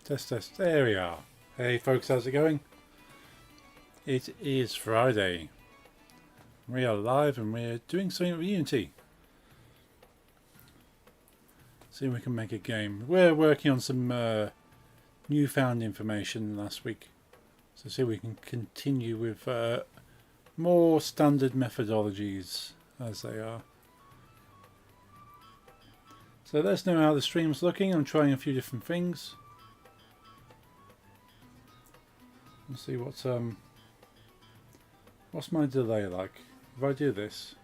Test, test. There we are. Hey folks, how's it going? It is Friday. We are live and we're doing something with Unity. See if we can make a game. We're working on some newfound information last week. So see if we can continue with more standard methodologies as they are. So let us know how the stream's looking. I'm trying a few different things. Let's see what's my delay like. If I do this,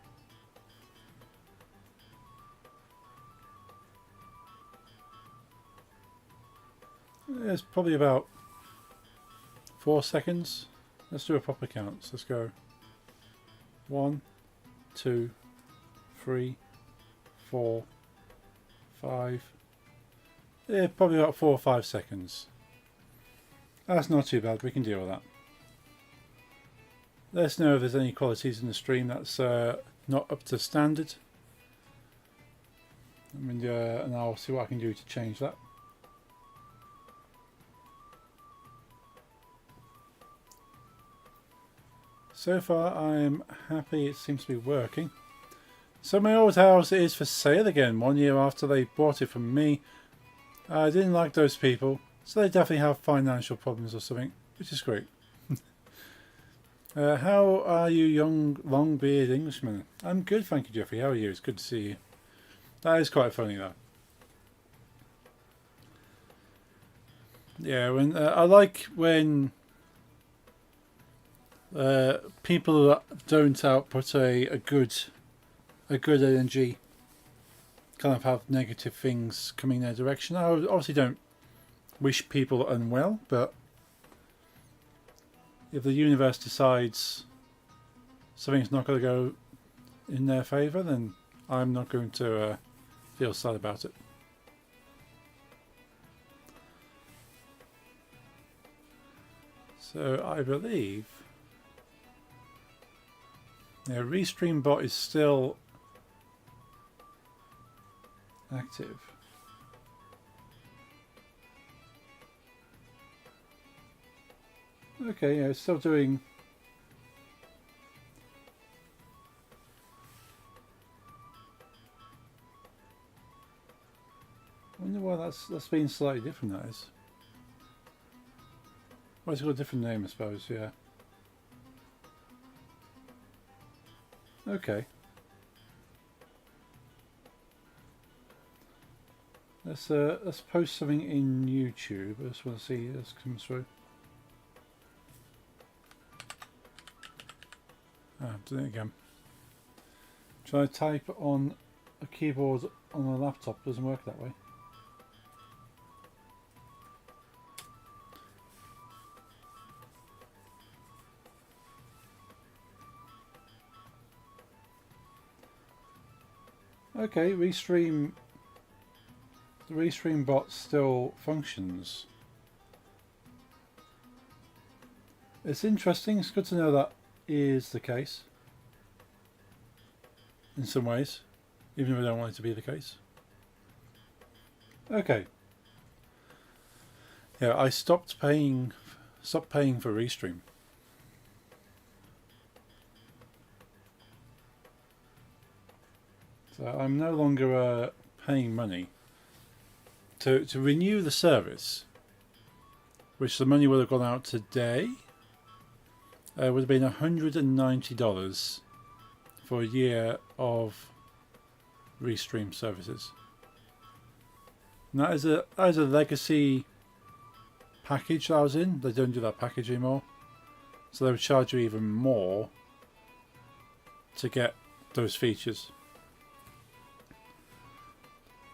it's probably about 4 seconds. Let's do a proper count. So let's go 1, 2, 3, 4, 5. Yeah, probably about 4 or 5 seconds. That's not too bad, we can deal with that. Let us know if there's any qualities in the stream that's not up to standard. And I'll see what I can do to change that. So far I'm happy, it seems to be working. So my old house is for sale again 1 year after they bought it from me. I didn't like those people. So they definitely have financial problems or something, which is great. How are you, young long-bearded Englishman? I'm good, thank you, Jeffrey. How are you? It's good to see you. That is quite funny, though. Yeah, when I like when people don't output a good energy, kind of have negative things coming their direction. I obviously don't wish people unwell, but if the universe decides something's not going to go in their favour, then I'm not going to feel sad about it. So I believe Restream bot is still active. Okay, yeah, it's still doing. I wonder why that's been slightly different. That is. Well, it's got a different name, I suppose. Yeah. Okay. Let's post something in YouTube. I just want to see this comes through. I'm doing it again. Try to type on a keyboard on a laptop, doesn't work that way. Okay, the Restream bot still functions. It's interesting, it's good to know that is the case in some ways, even if I don't want it to be the case. Okay. Yeah, I stopped paying for Restream. So I'm no longer paying money to renew the service, which the money would have gone out today. Would have been $190 for a year of Restream services. And that is a legacy package that I was in. They don't do that package anymore, so they would charge you even more to get those features.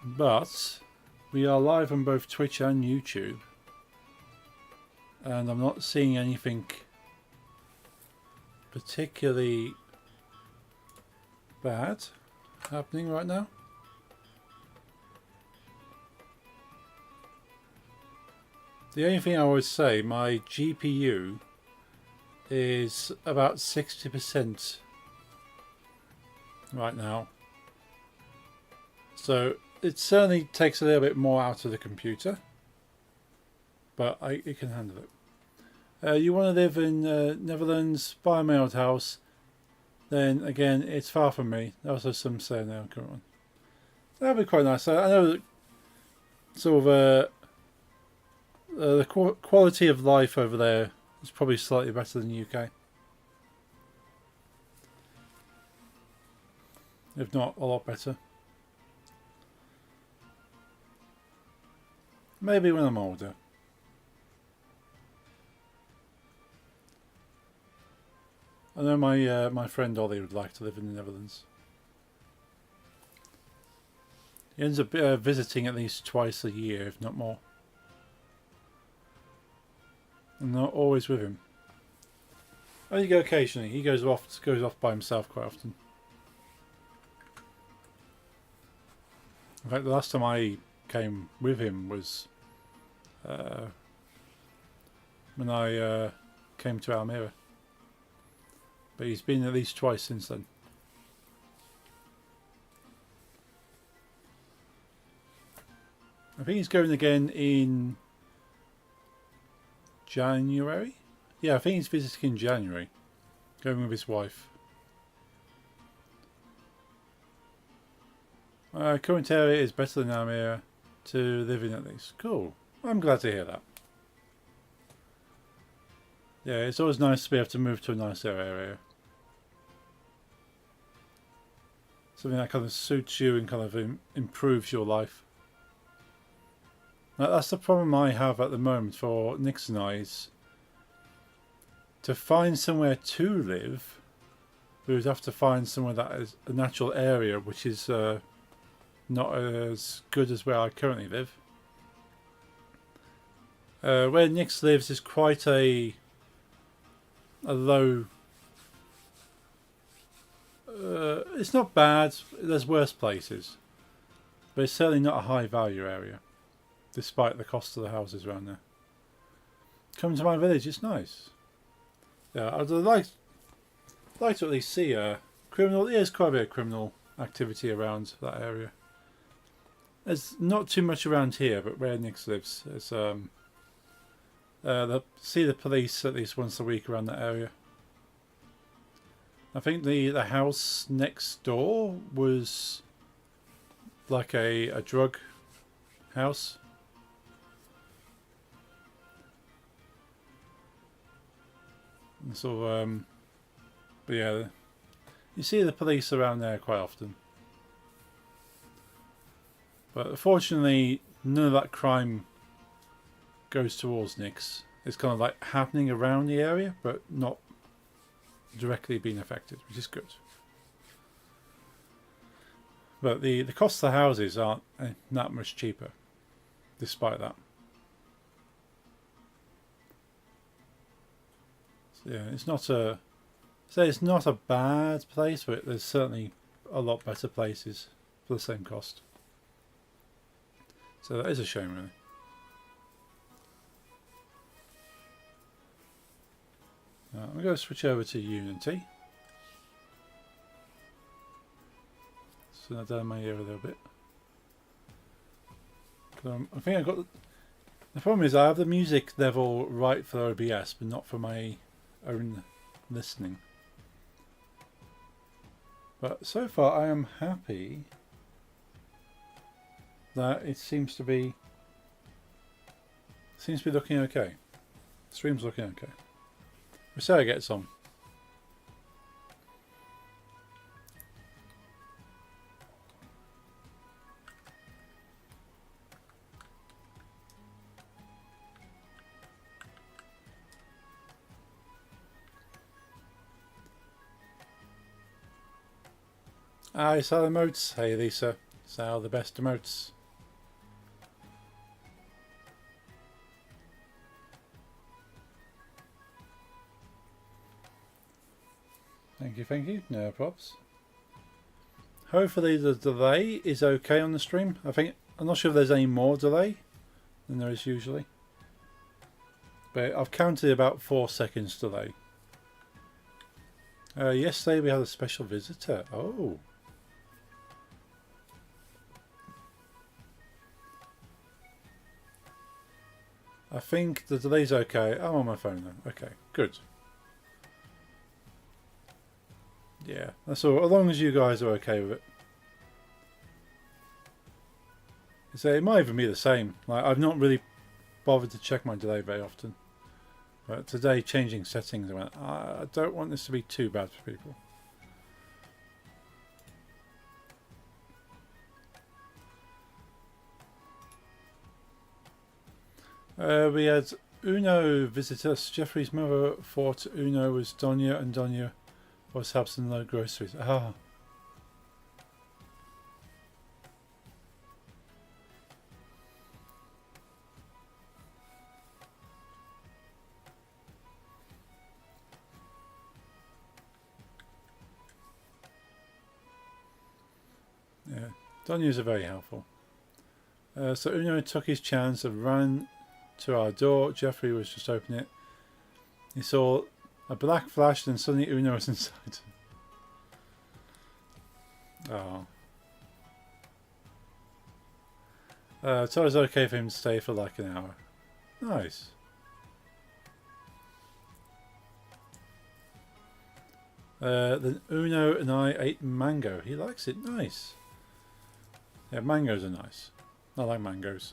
But we are live on both Twitch and YouTube, and I'm not seeing anything particularly bad happening right now. The only thing I would say, my GPU is about 60% right now. So it certainly takes a little bit more out of the computer. but it can handle it. You want to live in Netherlands, buy my old house. Then again, it's far from me. Also, some say now, come on. That'd be quite nice. I know that sort of the quality of life over there is probably slightly better than the UK, if not a lot better. Maybe when I'm older. I know my friend Ollie would like to live in the Netherlands. He ends up visiting at least twice a year, if not more. I'm not always with him. I only go occasionally. He goes off by himself quite often. In fact, the last time I came with him was when I came to Almere. But he's been at least twice since then. I think he's going again in January. Yeah, I think he's visiting in January. Going with his wife. Current area is better than Almere to live in at least. Cool. I'm glad to hear that. Yeah, it's always nice to be able to move to a nicer area. Something that kind of suits you and kind of improves your life. Now, that's the problem I have at the moment for Nix and I, is to find somewhere to live, we would have to find somewhere that is a natural area which is not as good as where I currently live. Where Nix lives is quite a low... it's not bad, there's worse places, but it's certainly not a high value area, despite the cost of the houses around there. Come to my village, it's nice. Yeah, I'd like to at least see a criminal. There's quite a bit of criminal activity around that area. There's not too much around here, but where Nix lives, there's see the police at least once a week around that area. I think the house next door was like a drug house. And so, but yeah, you see the police around there quite often. But fortunately, none of that crime goes towards Nix. It's kind of like happening around the area, but not directly being affected, which is good. But the cost of the houses aren't that much cheaper, despite that. So yeah, it's not a bad place, but there's certainly a lot better places for the same cost. So that is a shame, really. I'm going to switch over to Unity. So now down my ear a little bit. I think I got the problem is I have the music level right for OBS, but not for my own listening. But so far I am happy that it seems to be looking okay. The stream's looking okay. We'll see how it gets on. Hi, sell emotes. Hey Lisa, sell the best emotes. Thank you. No props. Hopefully the delay is okay on the stream. I'm not sure if there's any more delay than there is usually. But I've counted about 4 seconds delay. Yesterday we had a special visitor. Oh. I think the delay's okay. I'm on my phone now. Okay, good. Yeah, that's all. As long as you guys are okay with it. So it might even be the same. Like, I've not really bothered to check my delay very often. But today, changing settings, I went, I don't want this to be too bad for people. We had Uno visit us. Jeffrey's mother thought Uno was Donya and Donya was helping load groceries. Ah. Yeah, Donya's are very helpful. So Uno took his chance and ran to our door. Jeffrey was just opening it. He saw a black flash, and suddenly Uno was inside. Oh. So it was okay for him to stay for like an hour. Nice. Then Uno and I ate mango. He likes it. Nice. Yeah, mangoes are nice. I like mangoes.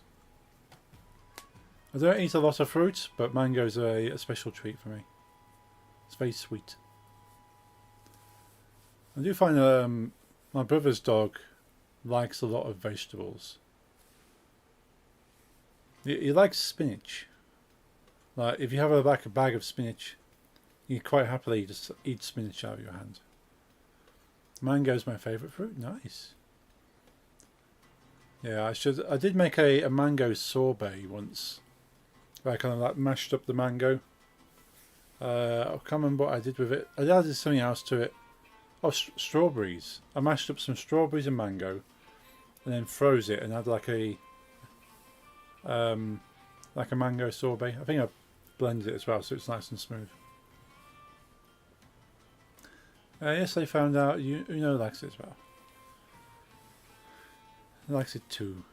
I don't eat a lot of fruit, but mangoes are a special treat for me. It's very sweet. I do find my brother's dog likes a lot of vegetables. He likes spinach. Like, if you have a bag of spinach, you quite happily just eat spinach out of your hand. Mango's my favourite fruit. Nice. Yeah, I did make a mango sorbet once. Where I kind of like mashed up the mango. I can't remember what I did with it. I added something else to it. Oh, strawberries. I mashed up some strawberries and mango, and then froze it and had like a mango sorbet. I think I blended it as well, so it's nice and smooth. Yes, they found out Uno likes it as well. He likes it too.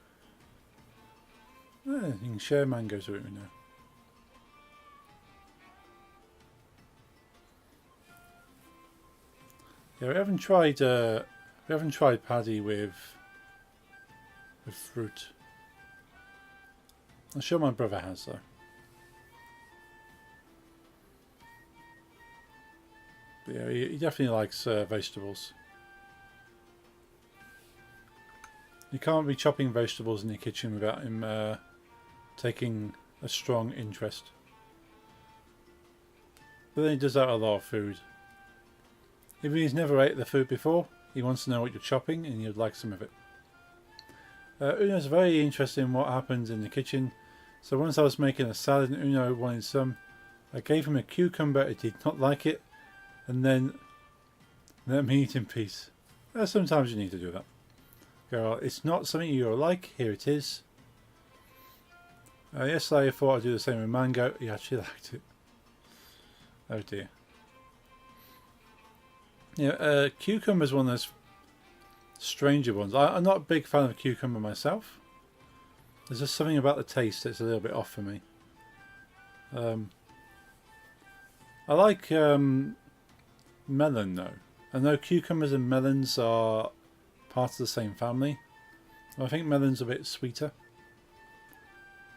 You can share mangoes with Uno. Yeah, we haven't tried paddy with fruit. I'm sure my brother has though. But yeah, he definitely likes vegetables. You can't be chopping vegetables in your kitchen without him taking a strong interest. But then he does that with a lot of food. If he's never ate the food before, he wants to know what you're chopping and you'd like some of it. Uno's very interested in what happens in the kitchen. So once I was making a salad and Uno wanted some, I gave him a cucumber. He did not like it. And then let me eat in peace. Sometimes you need to do that. Go, it's not something you like. Here it is. Yes, I thought I'd do the same with mango. He actually liked it. Oh dear. Yeah, cucumber is one of those stranger ones. I'm not a big fan of cucumber myself. There's just something about the taste that's a little bit off for me. I like melon though. I know cucumbers and melons are part of the same family. I think melon's a bit sweeter.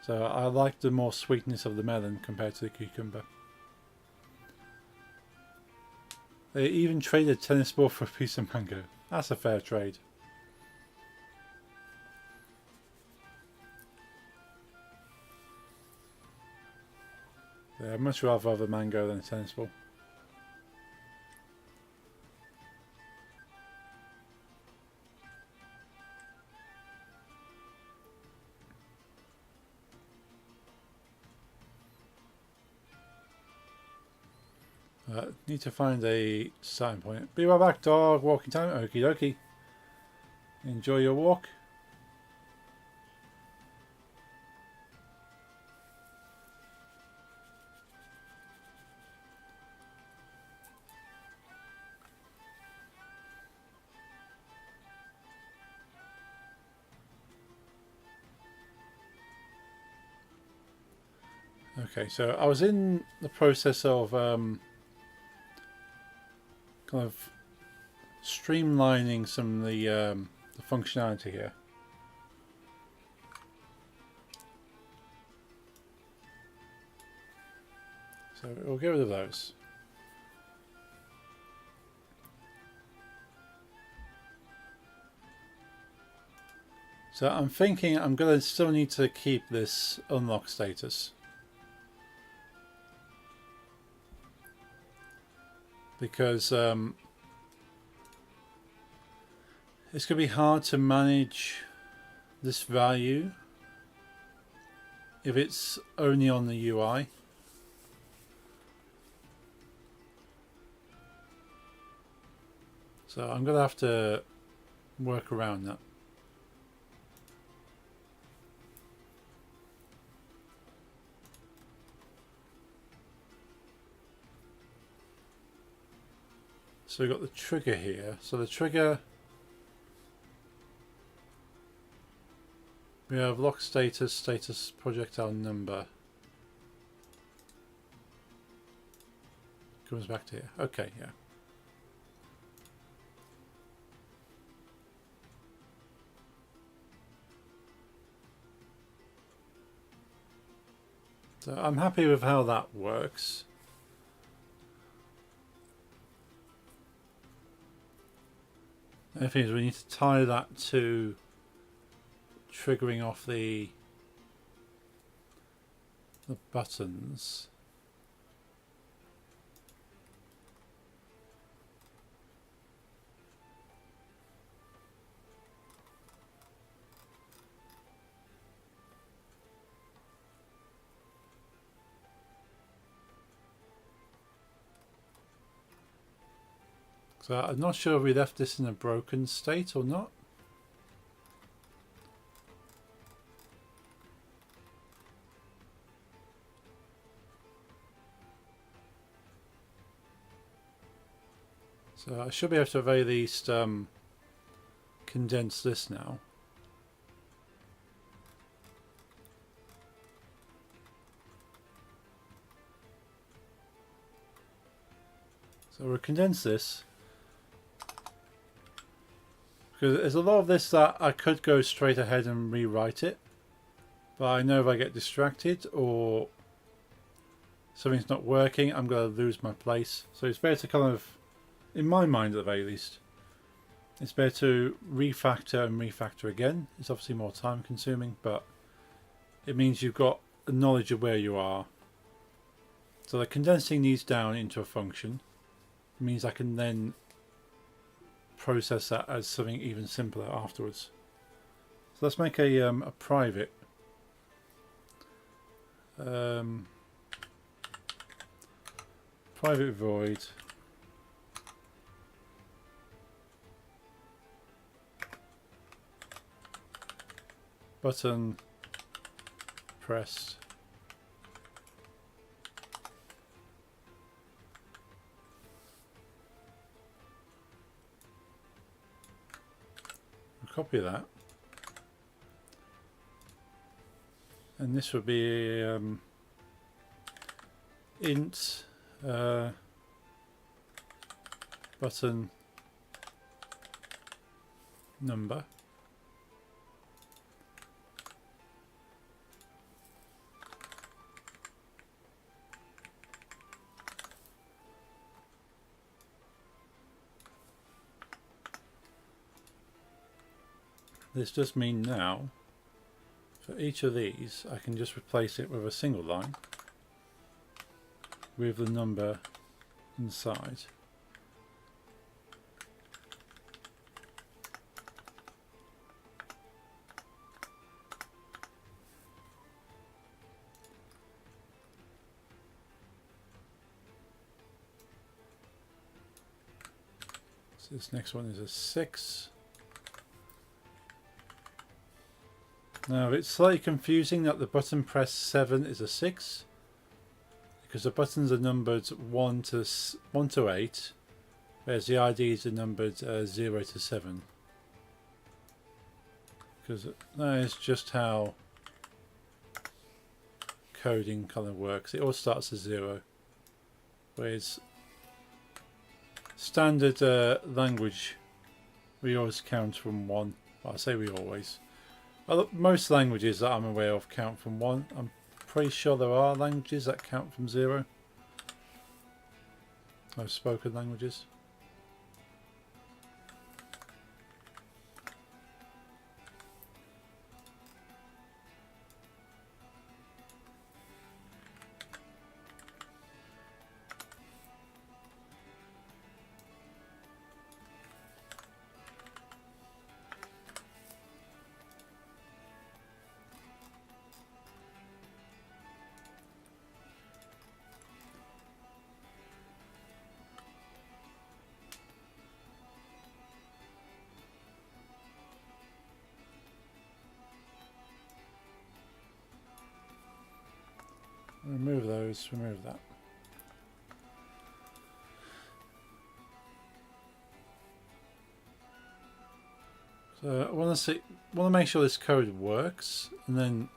So I like the more sweetness of the melon compared to the cucumber. They even traded a tennis ball for a piece of mango. That's a fair trade. Yeah, I'd much rather have a mango than a tennis ball. Need to find a starting point. Be right back, dog. Walking time. Okie dokie. Enjoy your walk. Okay, so I was in the process of kind of streamlining some of the functionality here. So we'll get rid of those. So I'm thinking I'm going to still need to keep this unlock status. Because it's going to be hard to manage this value if it's only on the UI. So I'm going to have to work around that. So we've got the trigger here. So the trigger, we have lock status, status projectile number. Comes back to here. Okay, yeah. So I'm happy with how that works. The thing is, we need to tie that to triggering off the buttons. So I'm not sure if we left this in a broken state or not. So I should be able to at very least condense this now. So we'll condense this. Because there's a lot of this that I could go straight ahead and rewrite it. But I know if I get distracted or something's not working, I'm going to lose my place. So it's better to kind of, in my mind at the very least, it's better to refactor and refactor again. It's obviously more time consuming, but it means you've got a knowledge of where you are. So the condensing these down into a function means I can then process that as something even simpler afterwards. So let's make a private private void button pressed copy that, and this would be int button number. This does mean now, for each of these, I can just replace it with a single line with the number inside. So this next one is a 6. Now it's slightly confusing that the button press 7 is a 6 because the buttons are numbered 1 to 8, whereas the IDs are numbered 0 to 7. Because that is just how coding kind of works. It all starts at 0, whereas standard language we always count from 1. Well, I say we always. Most languages that I'm aware of count from 1. I'm pretty sure there are languages that count from 0. Most spoken languages. Remove those, remove that. So I want to make sure this code works, and then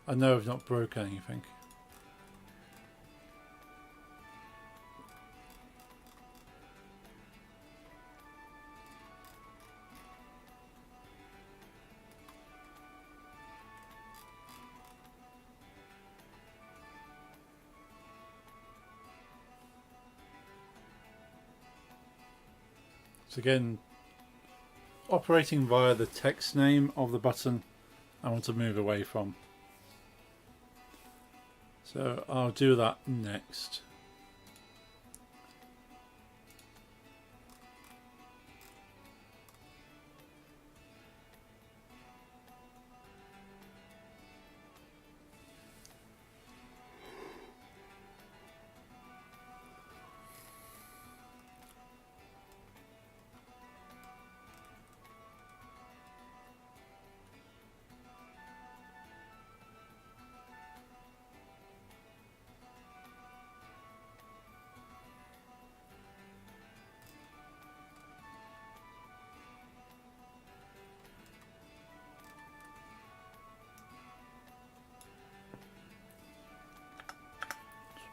I know I've not broken anything. So again, operating via the text name of the button I want to move away from. So I'll do that next.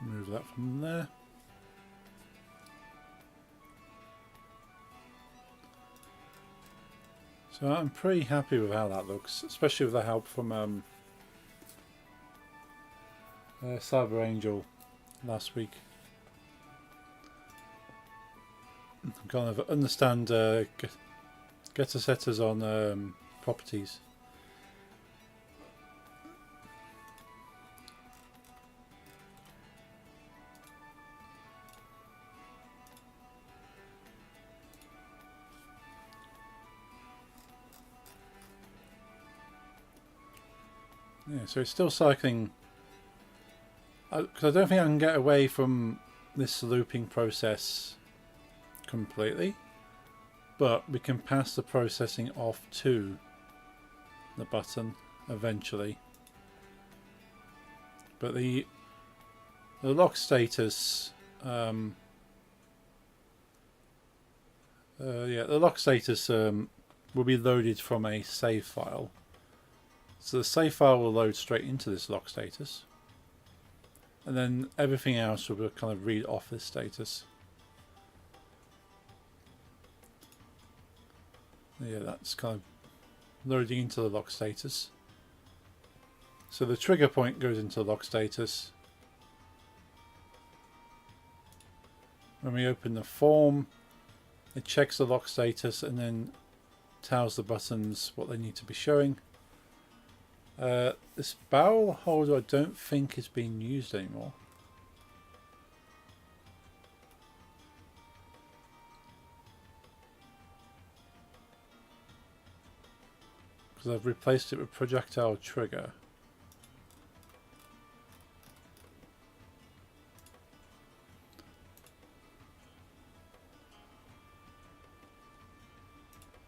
Move that from there. So I'm pretty happy with how that looks, especially with the help from Cyber Angel last week. Kind of understand getter setters on properties. Yeah, so it's still cycling, because I don't think I can get away from this looping process completely, but we can pass the processing off to the button eventually. But the lock status, the lock status will be loaded from a save file. So the save file will load straight into this lock status, and then everything else will kind of read off this status. Yeah, that's kind of loading into the lock status. So the trigger point goes into the lock status. When we open the form, it checks the lock status and then tells the buttons what they need to be showing. This barrel holder I don't think is being used anymore. Because I've replaced it with projectile trigger.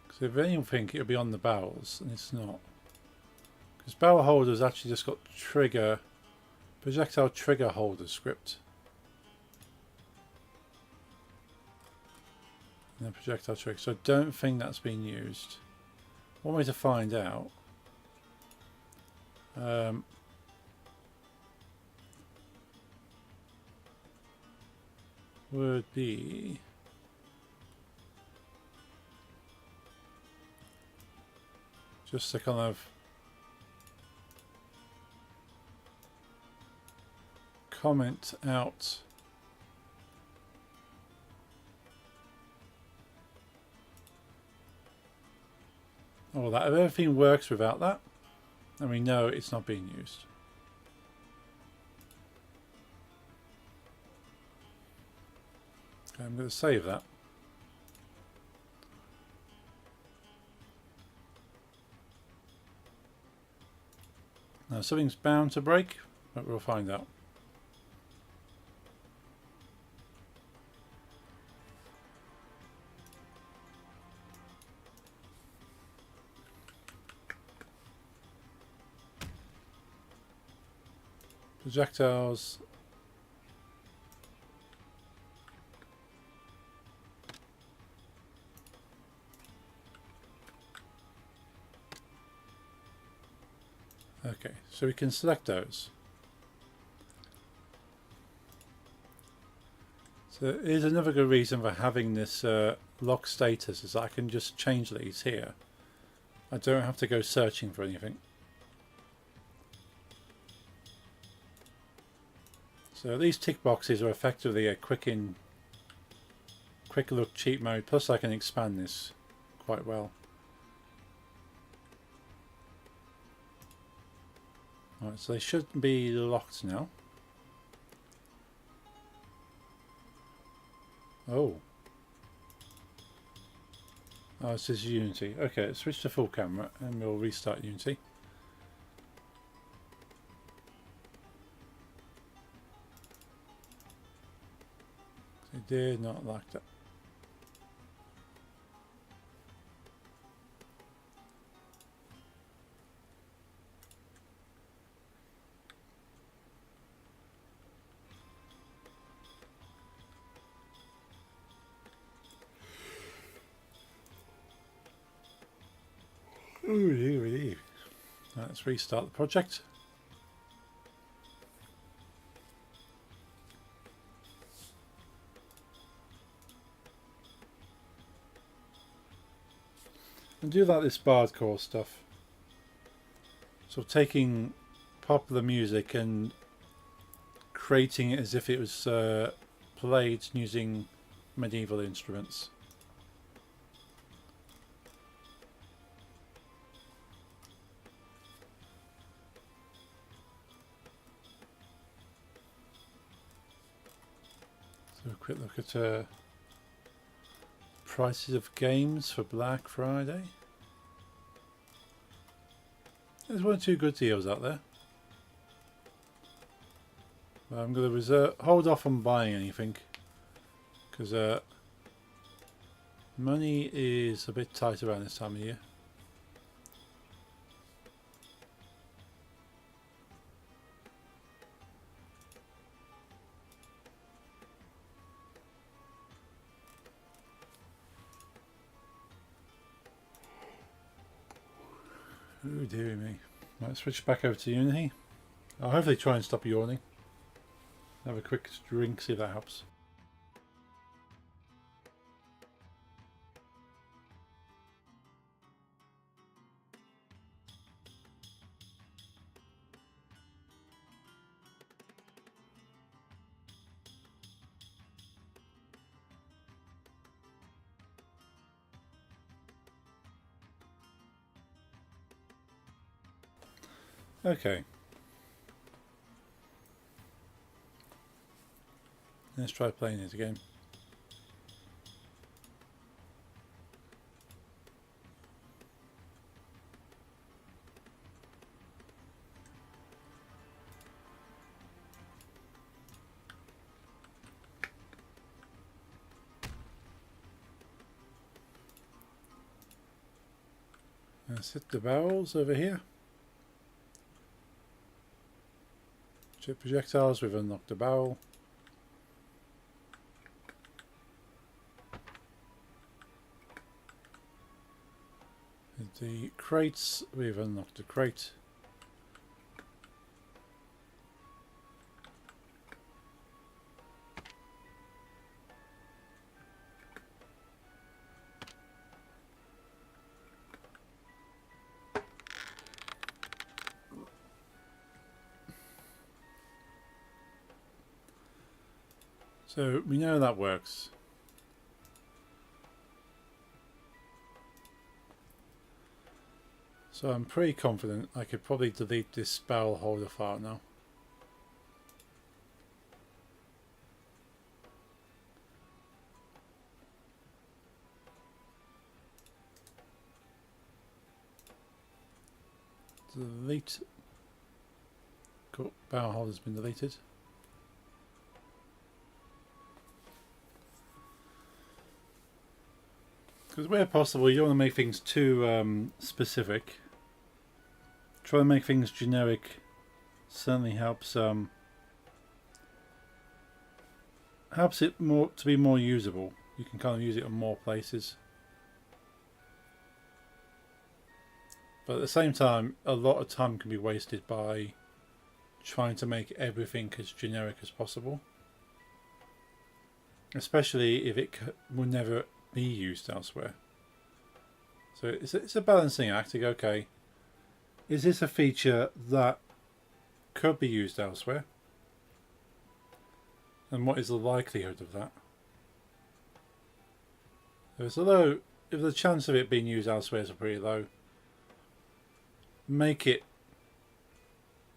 Because if anything, it'll be on the barrels, and it's not. Because barrel holder's actually just got trigger, projectile trigger holder script. And then projectile trigger. So I don't think that's been used. One way to find out. would be just to kind of comment out all that. If everything works without that, then we know it's not being used. Okay, I'm going to save that. Now something's bound to break, but we'll find out. Projectiles. Okay, so we can select those. So here's another good reason for having this lock status, is that I can just change these here. I don't have to go searching for anything. So these tick boxes are effectively a quick look cheat mode, plus I can expand this quite well. Alright, so they should be locked now. Oh, this is Unity. Okay, let's switch to full camera and we'll restart Unity. I did not like that. Ooh. Let's restart the project. And do like this bardcore stuff. So taking popular music and creating it as if it was played using medieval instruments. So a quick look at prices of games for Black Friday. There's one or two good deals out there. But I'm going to hold off on buying anything because money is a bit tight around this time of year. Oh dear me. Right, switch back over to Unity. I'll hopefully try and stop yawning. Have a quick drink, see if that helps. Okay. Let's try playing it again. Let's hit the barrels over here. Chip projectiles, we've unlocked the barrel. The crates, we've unlocked the crate. So we know that works. So I'm pretty confident I could probably delete this barrel holder file now. Delete. Cool. Barrel holder's been deleted. Because where possible, you don't want to make things too specific. Try to make things generic. Certainly helps helps it more to be more usable. You can kind of use it in more places. But at the same time, a lot of time can be wasted by trying to make everything as generic as possible. Especially if it will never be used elsewhere. So it's a balancing act to go, okay, is this a feature that could be used elsewhere? And what is the likelihood of that? If the chance of it being used elsewhere is pretty low, make it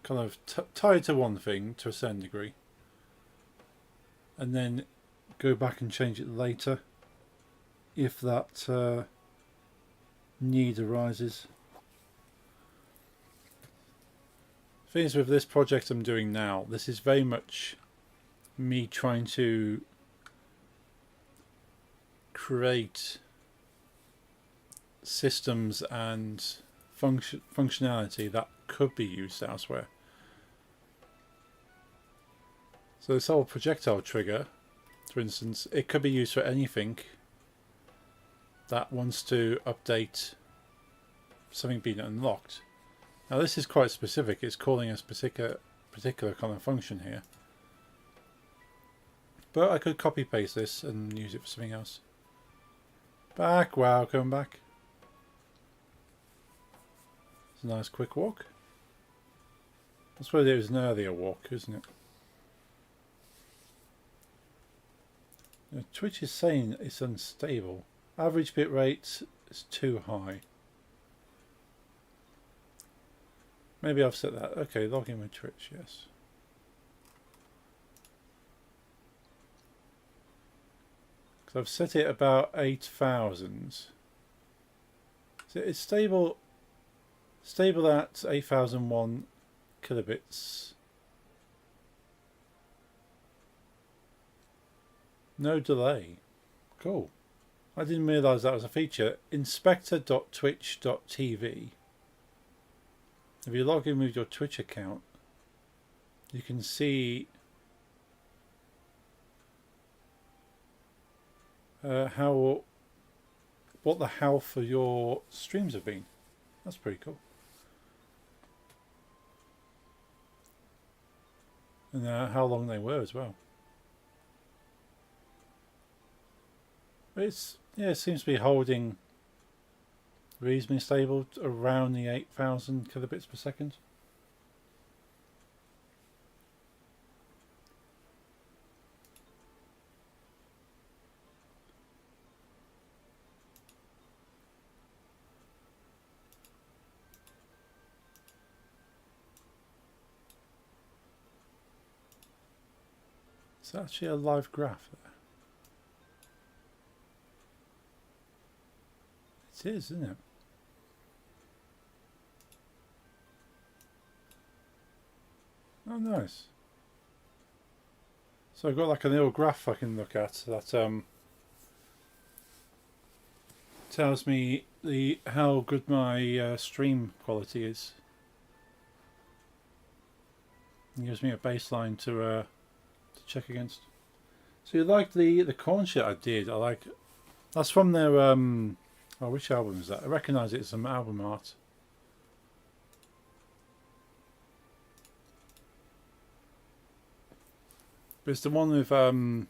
kind of tied to one thing to a certain degree, and then go back and change it later if that need arises. The thing is, with this project I'm doing now, this is very much me trying to create systems and functionality that could be used elsewhere. So this whole projectile trigger, for instance, it could be used for anything that wants to update something being unlocked. Now this is quite specific, it's calling a particular kind of function here. But I could copy paste this and use it for something else. Back, wow, come back. It's a nice quick walk. I suppose it was an earlier walk, isn't it? Twitch is saying it's unstable. Average bit rate is too high. Maybe I've set that. Okay, log in with Twitch, yes. So I've set it about 8,000. So it's stable at 8001 kilobits. No delay. Cool. I didn't realise that was a feature. Inspector.twitch.tv. If you log in with your Twitch account, you can see what the health of your streams have been. That's pretty cool. And how long they were as well. It seems to be holding reasonably stable around the 8,000 kilobits per second. It's actually a live graph there. It is, isn't it? Oh, nice. So I've got like a little graph I can look at that tells me how good my stream quality is. It gives me a baseline to check against. So you like the corn shit I did? I like that's from their oh, which album is that? I recognise it as some album art. But it's the one with oh,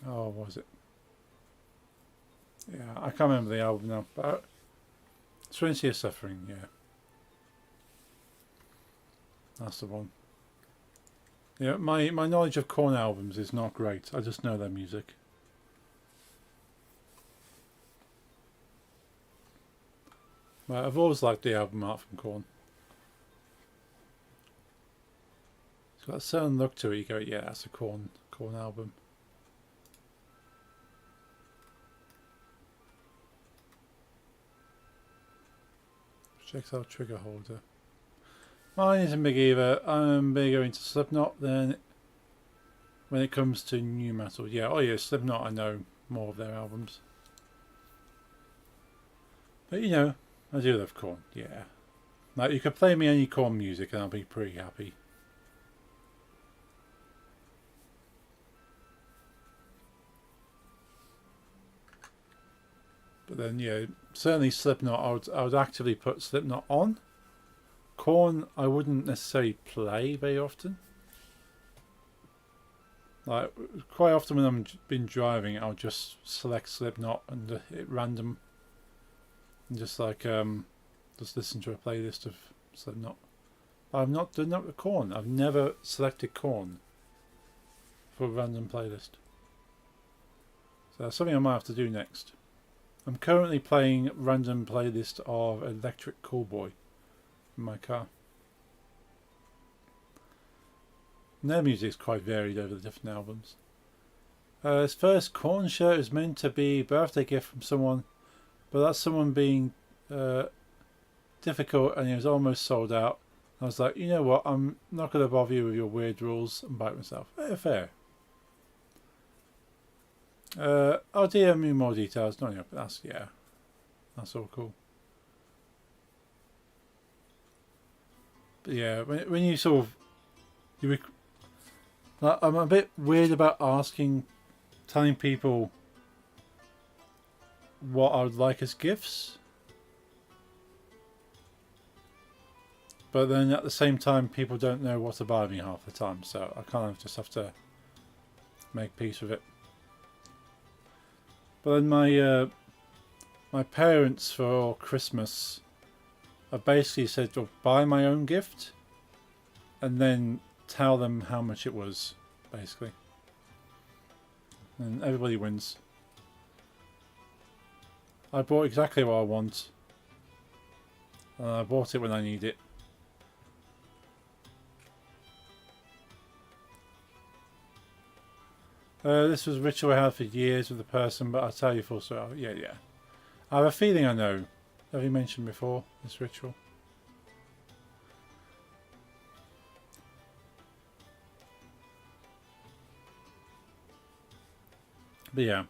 what was it? Yeah, I can't remember the album now. But Serenity of Suffering, yeah. That's the one. Yeah, my knowledge of Korn albums is not great. I just know their music. But I've always liked the album art from Korn. It's got a certain look to it. You go, yeah, that's a Korn album. Checks out trigger holder. Mine isn't big either. I'm bigger into Slipknot than when it comes to new metal. Yeah, oh yeah, Slipknot, I know more of their albums. But you know, I do love Korn, yeah. Like, you could play me any Korn music and I'll be pretty happy. But then, yeah, certainly Slipknot, I would actively put Slipknot on. Korn, I wouldn't necessarily play very often. Like, quite often when I've been driving, I'll just select Slipknot and hit random. And just like, just listen to a playlist of Slipknot. I've not done that with Korn. I've never selected Korn for a random playlist. So that's something I might have to do next. I'm currently playing random playlist of Electric Callboy in my car. And their music is quite varied over the different albums. His first Korn shirt is meant to be a birthday gift from someone, but that's someone being difficult, and it was almost sold out. I was like, you know what, I'm not going to bother you with your weird rules and bite myself. Fair. I'll DM you more details. No, but that's all cool. But yeah, when you sort of, like, I'm a bit weird about telling people what I would like as gifts. But then at the same time, people don't know what to buy me half the time, so I kind of just have to make peace with it. But then my parents for Christmas, I basically said to buy my own gift and then tell them how much it was, basically. And everybody wins. I bought exactly what I want. And I bought it when I need it. This was a ritual I had for years with the person, but I'll tell you full story. Yeah. I have a feeling I know. Have you mentioned before this ritual? But yeah.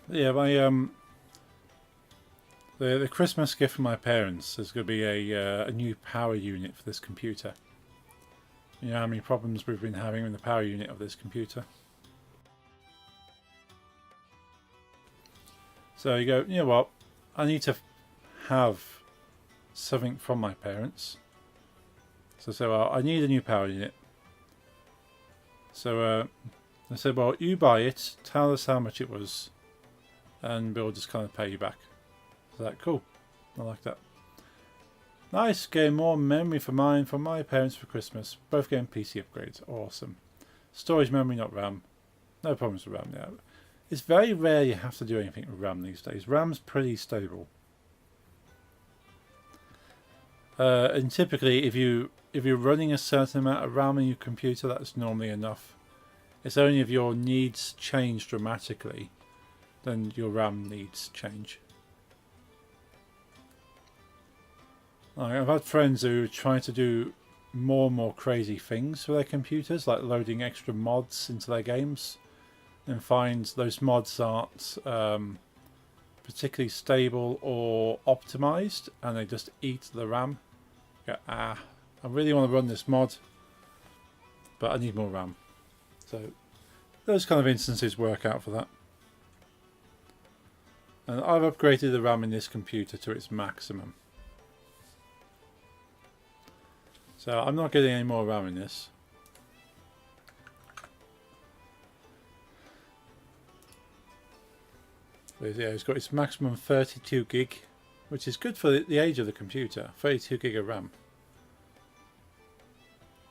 But yeah, the Christmas gift from my parents is going to be a new power unit for this computer. You know how many problems we've been having with the power unit of this computer. So you go, you know what, I need to have something from my parents. So well, I need a new power unit. So I said, well, you buy it, tell us how much it was, and we'll just kind of pay you back. So that cool. I like that. Nice, getting more memory from my parents for Christmas. Both getting PC upgrades. Awesome. Storage memory, not RAM. No problems with RAM now. It's very rare you have to do anything with RAM these days. RAM's pretty stable. And typically, if you're running a certain amount of RAM in your computer, that's normally enough. It's only if your needs change dramatically, then your RAM needs change. I've had friends who try to do more and more crazy things with their computers, like loading extra mods into their games, and find those mods aren't particularly stable or optimized, and they just eat the RAM. Go, I really want to run this mod, but I need more RAM. So those kind of instances work out for that. And I've upgraded the RAM in this computer to its maximum. So I'm not getting any more RAM in this. But yeah, it's got its maximum 32 gig which is good for the age of the computer. 32 gig of RAM.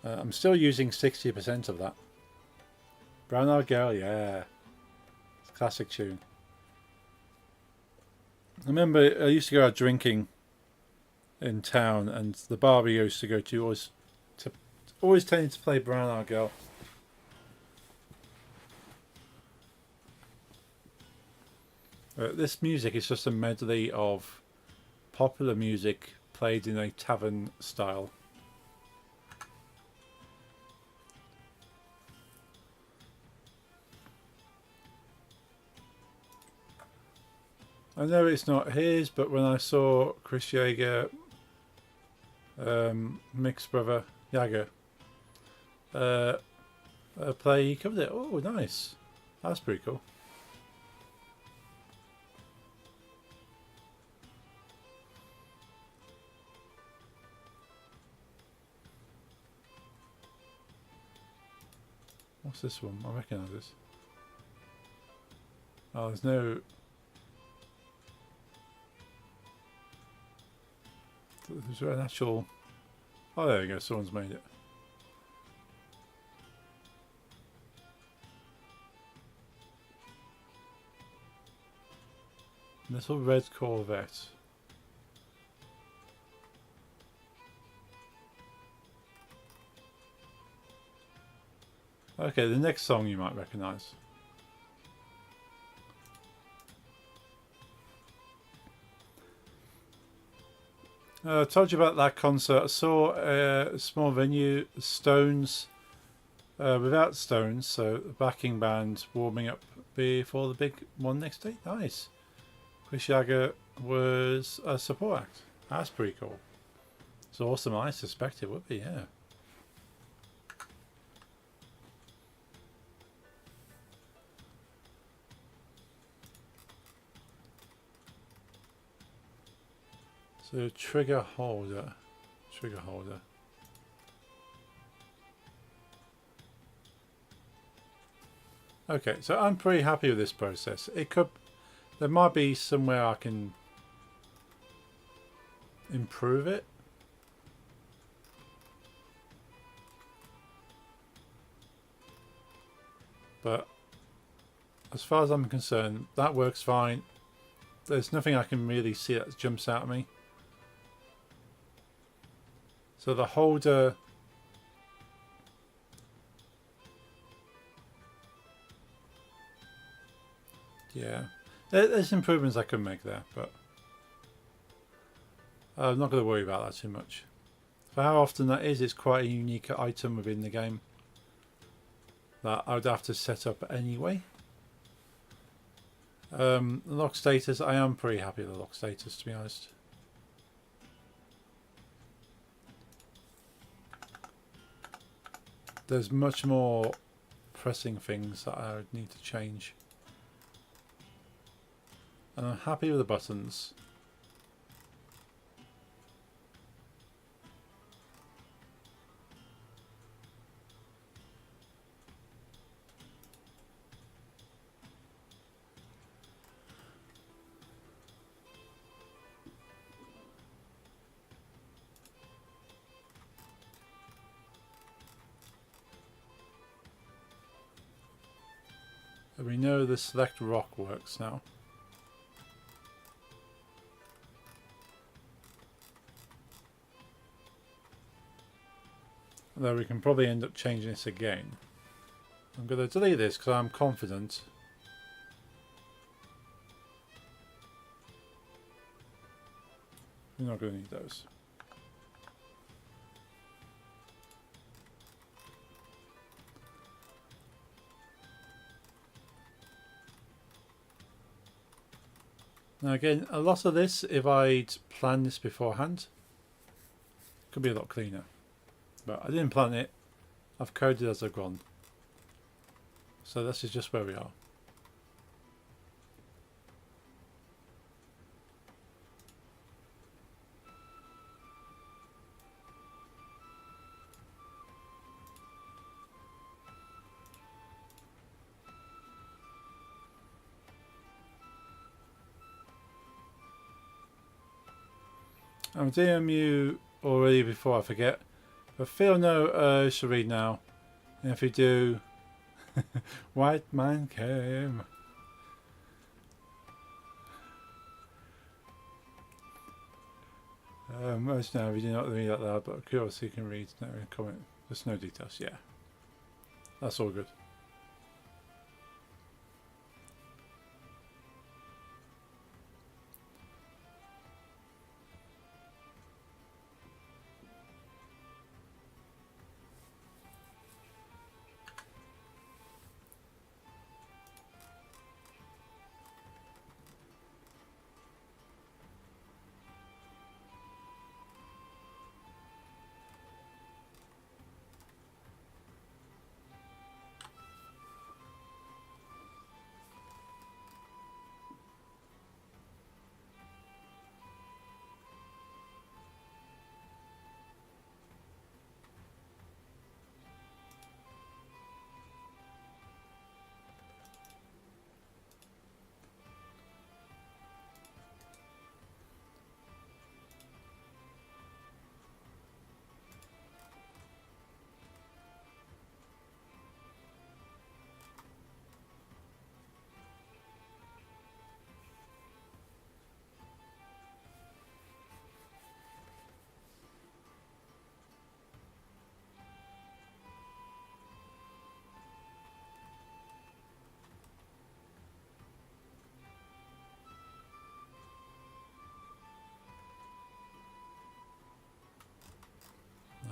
I'm still using 60% of that. Brown Eyed Girl, yeah. It's a classic tune. I remember I used to go out drinking in town, and the bar we used to go to always tended to play Brown Eyed Girl. This music is just a medley of popular music played in a tavern style. I know it's not his, but when I saw Chris Yeager, Mick's brother Jagger, play, he covered it. Oh, nice. That's pretty cool. What's this one? I recognise this. Oh, there's no... There's an actual... Oh, there we go. Someone's made it. Little red Corvette. Okay, the next song you might recognise. I told you about that concert. I saw a small venue, Stones, without Stones, so the backing band warming up before the big one next day. Nice. Chris Jagger was a support act. That's pretty cool. It's awesome. I suspect it would be, yeah. So trigger holder. Okay, so I'm pretty happy with this process. There might be somewhere I can improve it. But as far as I'm concerned, that works fine. There's nothing I can really see that jumps out at me. So the holder, yeah, there's improvements I can make there, but I'm not going to worry about that too much. For how often that is, it's quite a unique item within the game that I would have to set up anyway. The lock status, I am pretty happy with the lock status, to be honest. There's much more pressing things that I would need to change. And I'm happy with the buttons. We know the select rock works now. Although we can probably end up changing this again. I'm going to delete this because I'm confident. We're not going to need those. Now again, a lot of this, if I'd planned this beforehand, could be a lot cleaner. But I didn't plan it. I've coded as I've gone. So this is just where we are. I'm DMing you already before I forget. But feel no urge to read now. And if you do, white man came. Most now we do not read out loud, but curiosity can read. No comment. There's no details. Yeah, that's all good.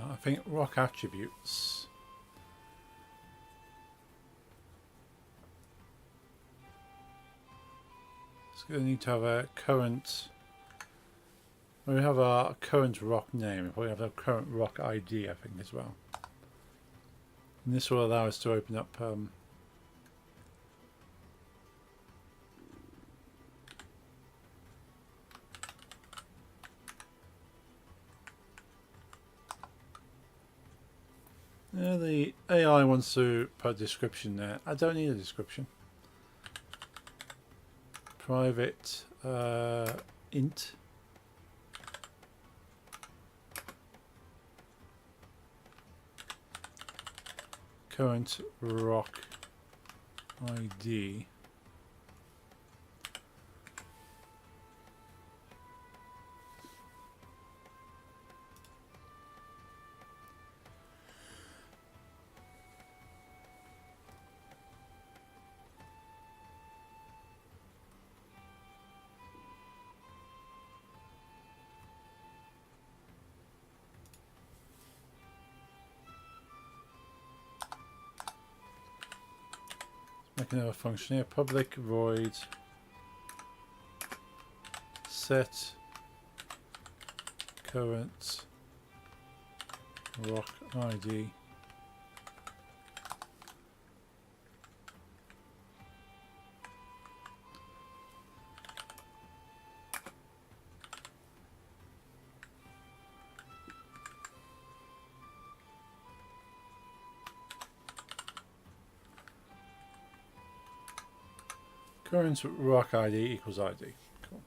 I think rock attributes. It's going to need to have a current. We have our current rock name. We have a current rock ID, I think, as well. And this will allow us to open up. The AI wants to put a description there. I don't need a description. Private int. Current rock ID. Make another function here. Public void set current rock ID. Current rock ID equals ID. Cool.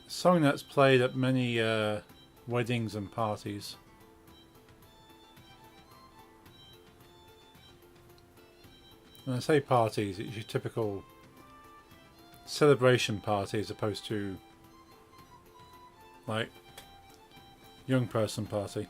Song that's played at many weddings and parties. When I say parties, it's your typical celebration party as opposed to like young person party.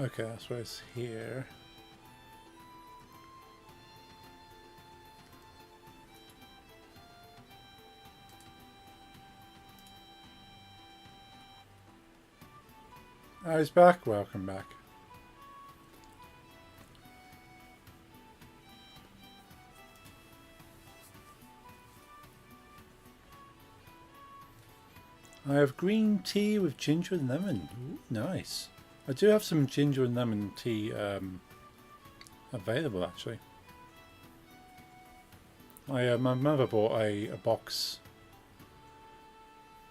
Okay, that's where it's here. Oh, he's back. Welcome back. I have green tea with ginger and lemon. Ooh, nice. I do have some ginger and lemon tea available, actually. My mother bought a box.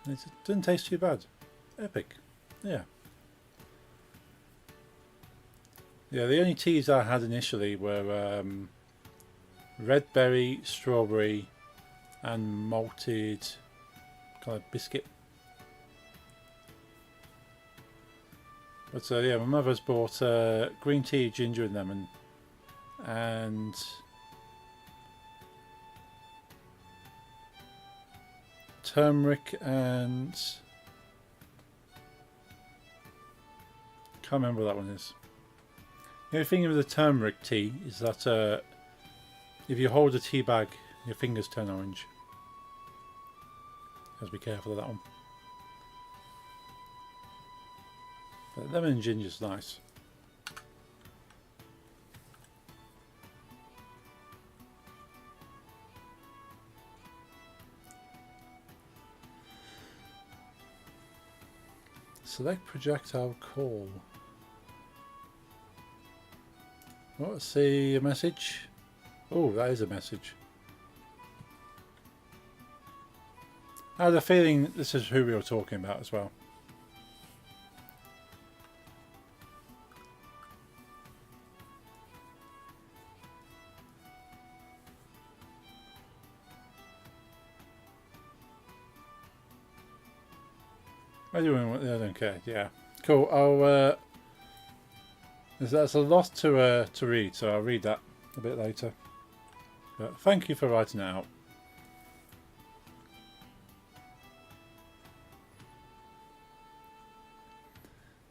It didn't taste too bad. Epic. Yeah. Yeah, the only teas I had initially were red berry, strawberry, and malted kind of biscuit. But yeah, my mother's bought green tea, ginger and lemon, and turmeric and can't remember what that one is. The only thing with the turmeric tea is that if you hold a tea bag, your fingers turn orange. You have to be careful of that one. But lemon and ginger is nice. Select projectile call. What's the message? Oh, that is a message. I had a feeling this is who we were talking about as well. I don't care. Yeah, cool. I'll. That's a lot to read, so I'll read that a bit later. But thank you for writing it out.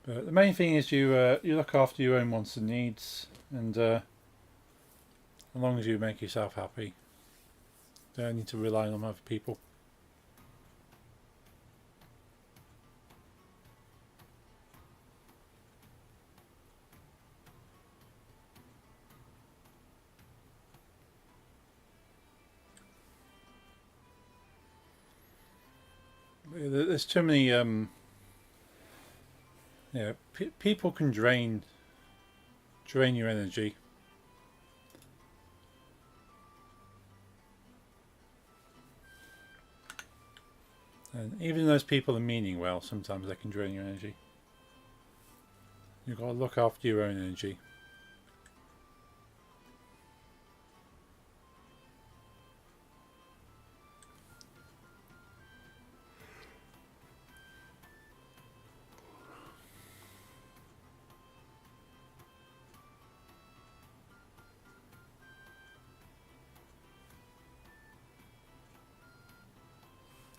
But the main thing is you look after your own wants and needs, and as long as you make yourself happy, you don't need to rely on other people. There's too many. People can drain your energy. And even those people are meaning well, sometimes they can drain your energy. You've got to look after your own energy.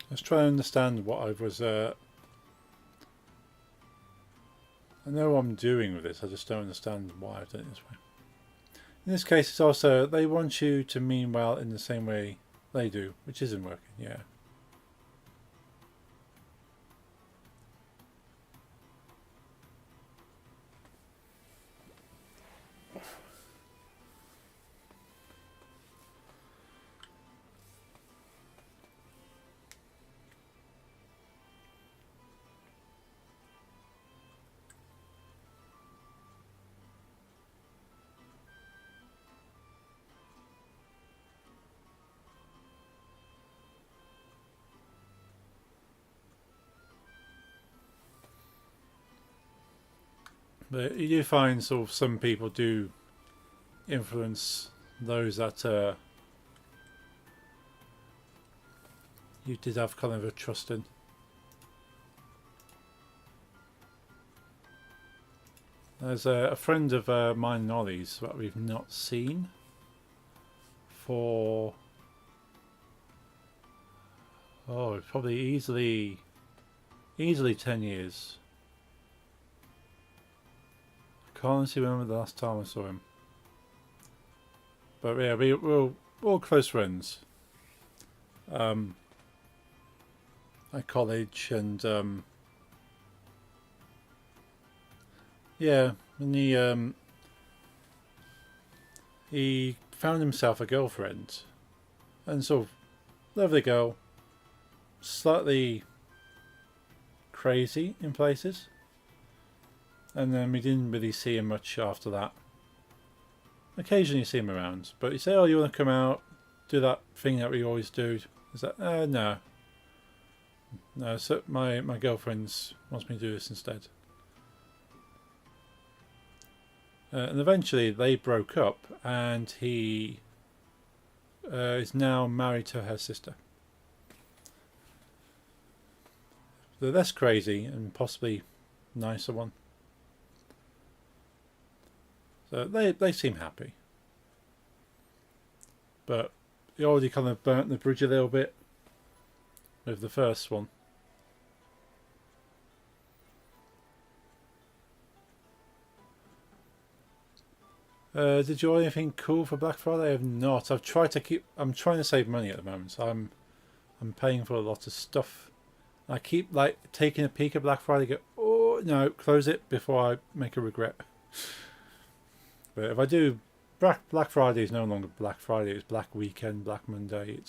Let's try and understand what I was. I know what I'm doing with this, I just don't understand why I've done it this way. In this case, it's also they want you to mean well in the same way they do, which isn't working, yeah. But you do find sort of some people do influence those that you did have kind of a trust in. There's a friend of mine and Ollie's that we've not seen for probably easily 10 years. can't honestly remember the last time I saw him. But yeah, we're all close friends. At college, and yeah, and he found himself a girlfriend, and sort of lovely girl, slightly crazy in places, and then we didn't really see him much after that. Occasionally you see him around, but you say, "Oh, you want to come out, do that thing that we always do?" Is that no, no? So my girlfriend wants me to do this instead. And eventually they broke up, and he is now married to her sister. The less crazy and possibly nicer one. So they seem happy. But he already kind of burnt the bridge a little bit with the first one. Did you order anything cool for Black Friday? I have not. I'm trying to save money at the moment, so I'm paying for a lot of stuff. I keep like taking a peek at Black Friday, go, oh no, close it before I make a regret. But if I do, Black Friday is no longer Black Friday, it's Black Weekend, Black Monday.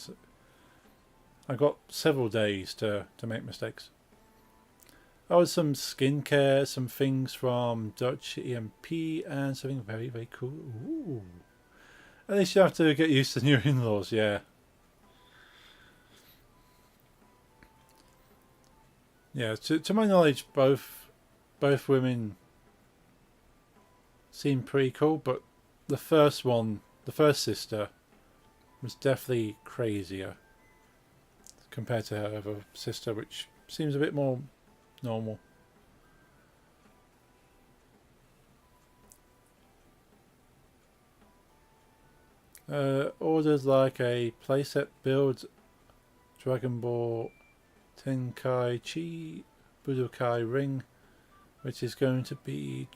I've got several days to make mistakes. Oh, some skincare, some things from Dutch EMP, and something very, very cool. Ooh. At least you have to get used to new in-laws, yeah. Yeah, to my knowledge, both women seem pretty cool, but the first sister, was definitely crazier compared to her other sister, which seems a bit more normal. Orders like a playset build Dragon Ball Tenkaichi Budokai Ring, which is going to be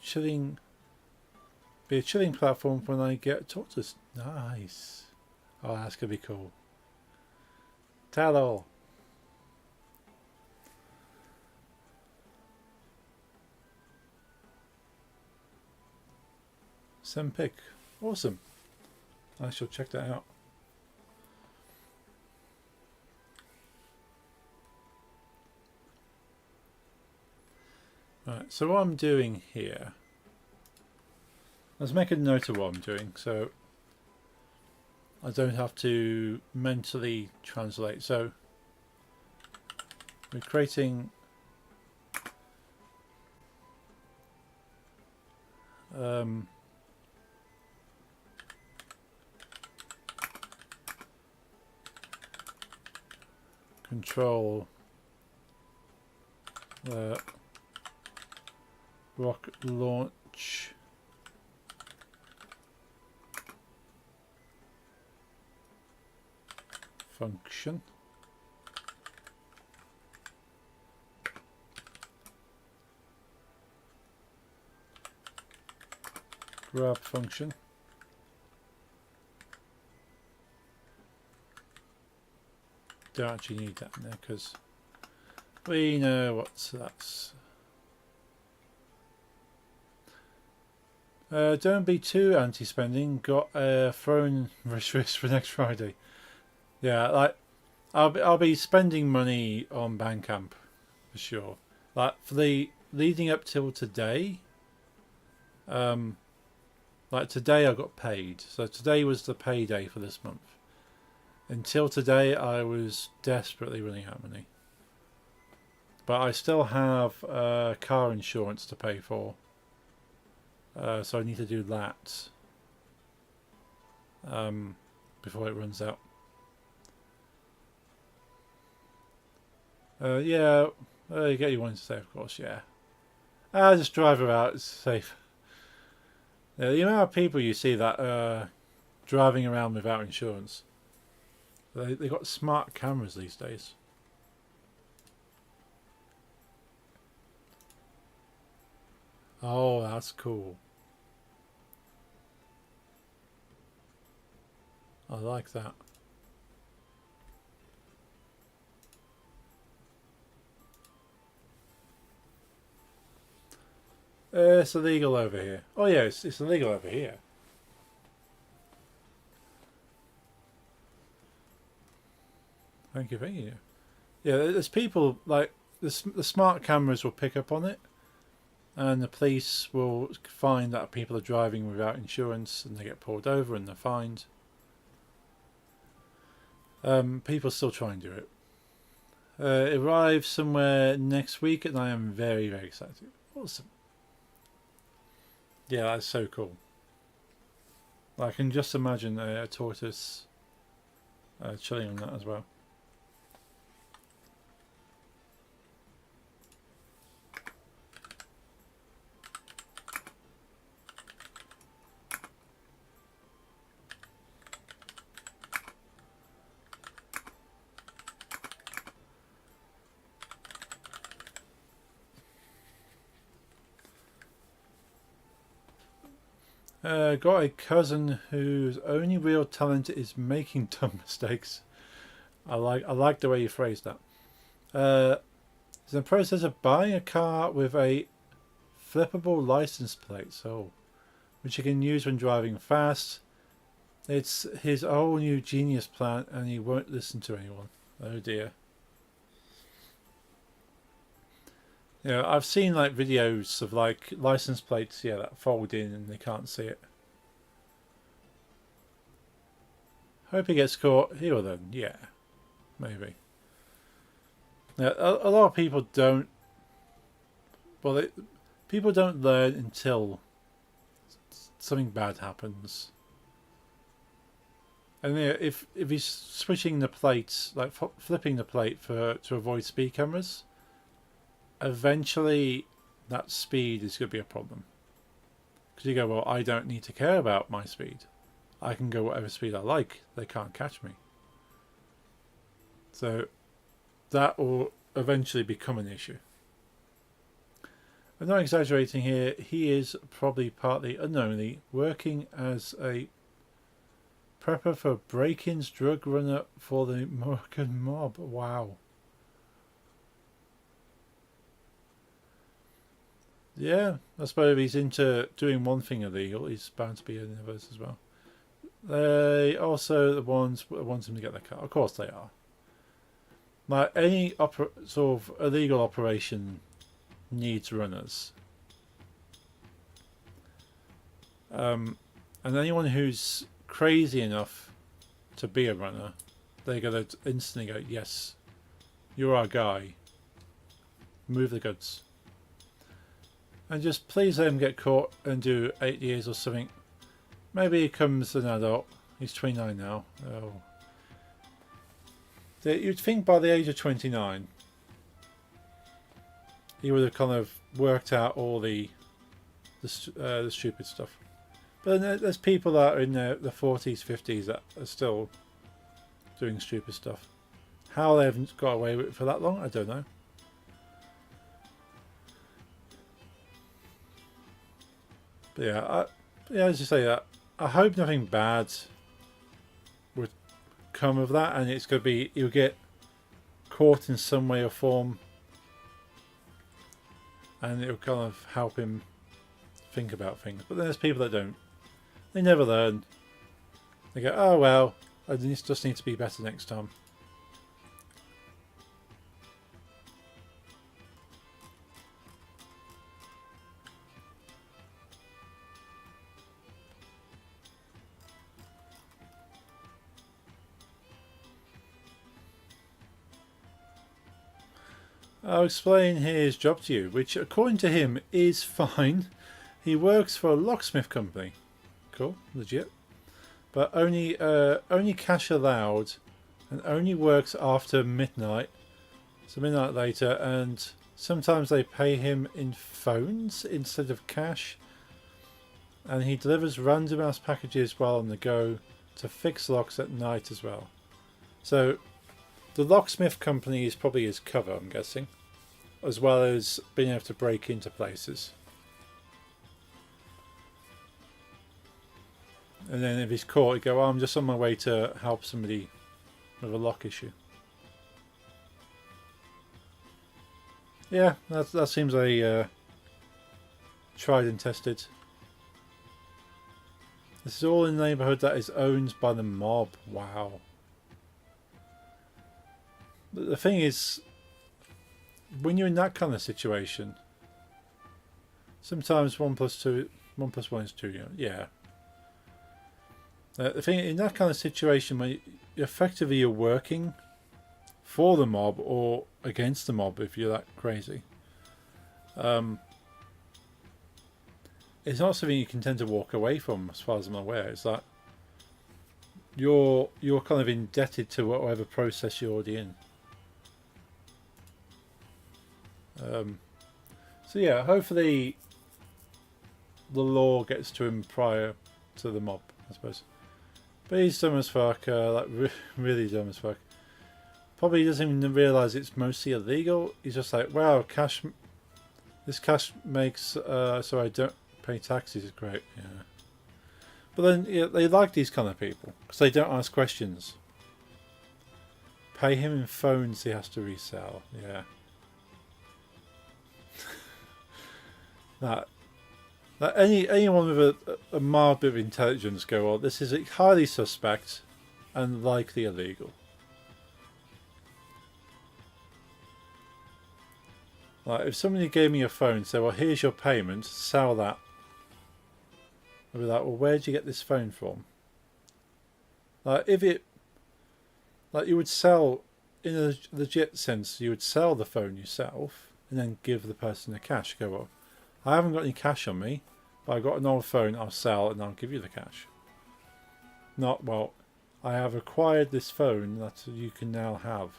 a chilling platform when I get tortoise. Nice. Oh, that's gonna be cool. Tallow. Sempic. Awesome. I shall check that out. Right, so what I'm doing here, let's make a note of what I'm doing so I don't have to mentally translate. So we're creating control rocket launch function. Grab function. Don't actually need that in there because we know what that's. Don't be too anti-spending. Got a throne wish list for next Friday. Yeah, like I'll be spending money on Bandcamp for sure. Like for the leading up till today. Like today I got paid, so today was the payday for this month. Until today I was desperately running out of money. But I still have car insurance to pay for. So I need to do that before it runs out. Yeah, you get your one to say, of course, yeah. Just drive her out, it's safe. Yeah, the amount of people you see that driving around without insurance. They got smart cameras these days. Oh, that's cool. like that. It's illegal over here. Oh yeah, it's illegal over here. Thank you, thank you. Yeah, there's people like the smart cameras will pick up on it, and the police will find that people are driving without insurance, and they get pulled over and they're fined. People still try and do it. It arrives somewhere next week, and I am very, very excited. Awesome. Yeah, that's so cool. I can just imagine a tortoise chilling on that as well. Got a cousin whose only real talent is making dumb mistakes. I like the way you phrased that. He's in the process of buying a car with a flippable license plate, so which he can use when driving fast. It's his whole new genius plan, and he won't listen to anyone. Oh dear. Yeah, I've seen like videos of like license plates, yeah, that fold in and they can't see it. Hope he gets caught. He will then, yeah, maybe. Now, a lot of people don't. Well, people don't learn until something bad happens. And if he's switching the plates, like flipping the plate to avoid speed cameras, eventually that speed is going to be a problem. Because you go, well, I don't need to care about my speed. I can go whatever speed I like. They can't catch me. So that will eventually become an issue. I'm not exaggerating here. He is probably partly unknowingly working as a prepper for break-ins drug runner for the Moroccan mob. Wow. Yeah, I suppose if he's into doing one thing illegal, he's bound to be in others as well. They also the ones that want him to get their car. Of course they are. Like any sort of illegal operation needs runners. And anyone who's crazy enough to be a runner, they're going to instantly go, yes, you're our guy. Move the goods. And just please let him get caught and do 8 years or something. Maybe he becomes an adult. He's 29 now. Oh. You'd think by the age of 29 he would have kind of worked out all the stupid stuff. But then there's people that are in the 40s, 50s that are still doing stupid stuff. How they haven't got away with it for that long, I don't know. But yeah, as you say that, I hope nothing bad would come of that, and it's going to be you'll get caught in some way or form, and it'll kind of help him think about things. But then there's people that don't. They never learn. They go, oh well, I just need to be better next time. I'll explain his job to you, which according to him is fine. He works for a locksmith company. Cool, legit. But only cash allowed, and only works after midnight. So midnight later, and sometimes they pay him in phones instead of cash. And he delivers random ass packages while on the go to fix locks at night as well. So the locksmith company is probably his cover, I'm guessing, as well as being able to break into places. And then if he's caught, he'd go, oh, I'm just on my way to help somebody with a lock issue. Yeah, that seems a tried and tested. This is all in the neighbourhood that is owned by the mob. Wow. But the thing is, when you're in that kind of situation, sometimes 1 + 2, 1 + 1 is 2. You know? Yeah. The thing in that kind of situation, when you're working for the mob or against the mob, if you're that crazy, it's not something you can tend to walk away from, as far as I'm aware. It's like you're kind of indebted to whatever process you're already in. So yeah, hopefully the law gets to him prior to the mob, I suppose. But he's dumb as fuck, like really dumb as fuck. Probably doesn't even realise it's mostly illegal. He's just like, wow, cash. This cash makes so I don't pay taxes. Is great, yeah. But then yeah, they like these kind of people because they don't ask questions. Pay him in phones he has to resell. Yeah. that anyone with a mild bit of intelligence go, well, this is highly suspect and likely illegal. Like if somebody gave me a phone and said, well, here's your payment, sell that. I'd be like, well, where'd you get this phone from? Like if it, like you would sell, in a legit sense, you would sell the phone yourself and then give the person the cash. Go, well, I haven't got any cash on me, but I've got an old phone I'll sell and I'll give you the cash. Not, well, I have acquired this phone that you can now have.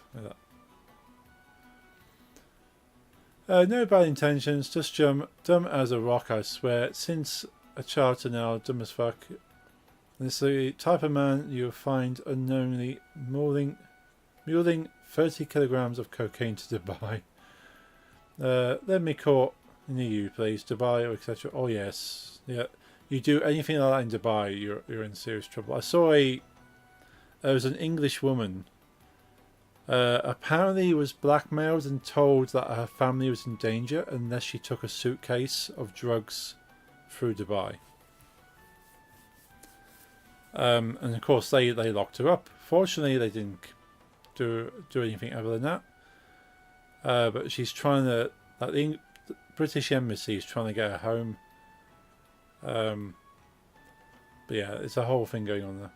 No bad intentions, just dumb as a rock, I swear. Since a child to now, dumb as fuck. This is the type of man you'll find unknowingly muling 30 kilograms of cocaine to Dubai. Let me caught near you, please. Dubai, etc. Oh yes, yeah. You do anything like that in Dubai, you're in serious trouble. I saw there was an English woman. Apparently was blackmailed and told that her family was in danger unless she took a suitcase of drugs through Dubai. And of course they locked her up. Fortunately they didn't do anything other than that. But she's trying to, like the British Embassy is trying to get her home. But yeah, it's a whole thing going on there.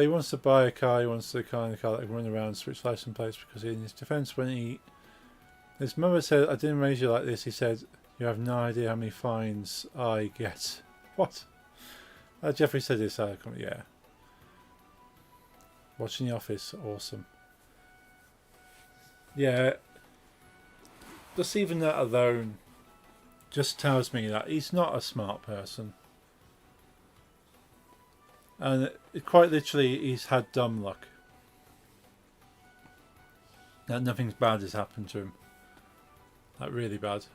He wants to buy a car. He wants the kind of car that can run around, switch license plates. Because in his defence, when his mother said, "I didn't raise you like this," he said, "You have no idea how many fines I get." What? Jeffrey said this. Yeah. Watching The Office, awesome. Yeah. Just even that alone, just tells me that he's not a smart person. And quite literally, he's had dumb luck. That nothing bad has happened to him. Like really bad.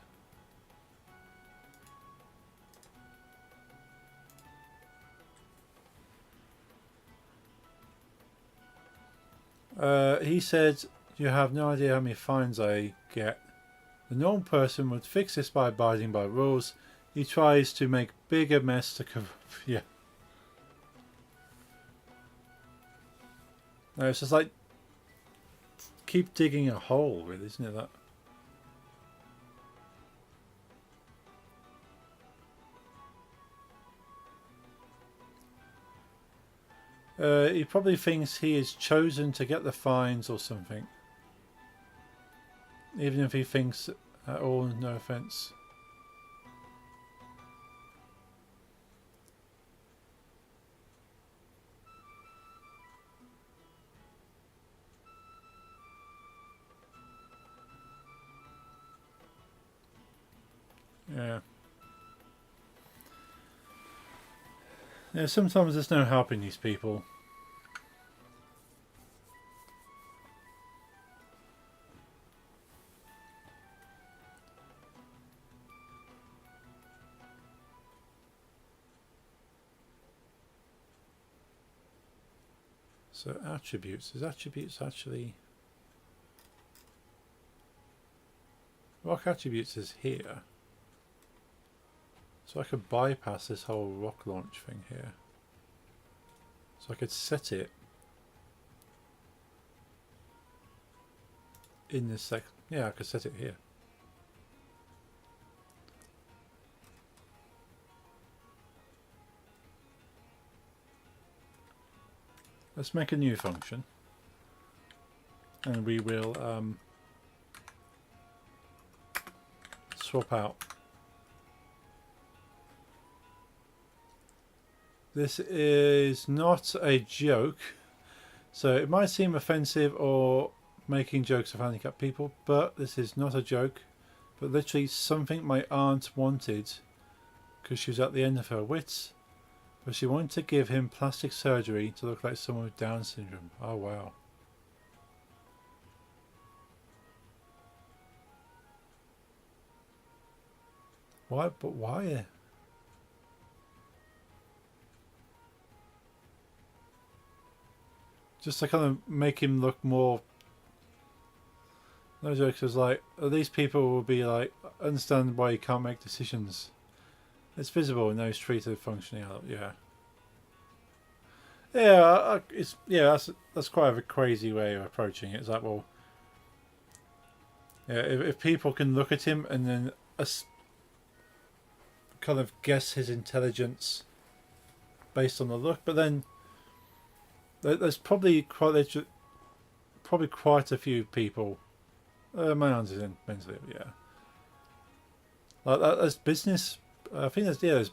He said, "You have no idea how many fines I get. The normal person would fix this by abiding by rules. He tries to make bigger mess to cover." Yeah. No, it's just like keep digging a hole, really, isn't it? That. He probably thinks he is chosen to get the fines or something. Even if he thinks at all, no offence. Yeah. Yeah, sometimes there's no helping these people. So attributes. Is attributes actually... Rock attributes is here. So I could bypass this whole rock launch thing here. So I could set it in this section. Yeah, I could set it here. Let's make a new function. And we will swap out. This is not a joke. So it might seem offensive or making jokes of handicapped people, but this is not a joke. But literally something my aunt wanted because she was at the end of her wits. But she wanted to give him plastic surgery to look like someone with Down syndrome. Oh wow. Why? But why? Just to kind of make him look more... No jokes, was like, these people will be like, understand why you can't make decisions. It's visible and those treated functioning out. Yeah. Yeah, it's that's quite a crazy way of approaching it. It's like, well, yeah, if people can look at him and then kind of guess his intelligence based on the look, but then there's probably quite a few people. My aunt is in mentally, yeah. Like there's business. I think there's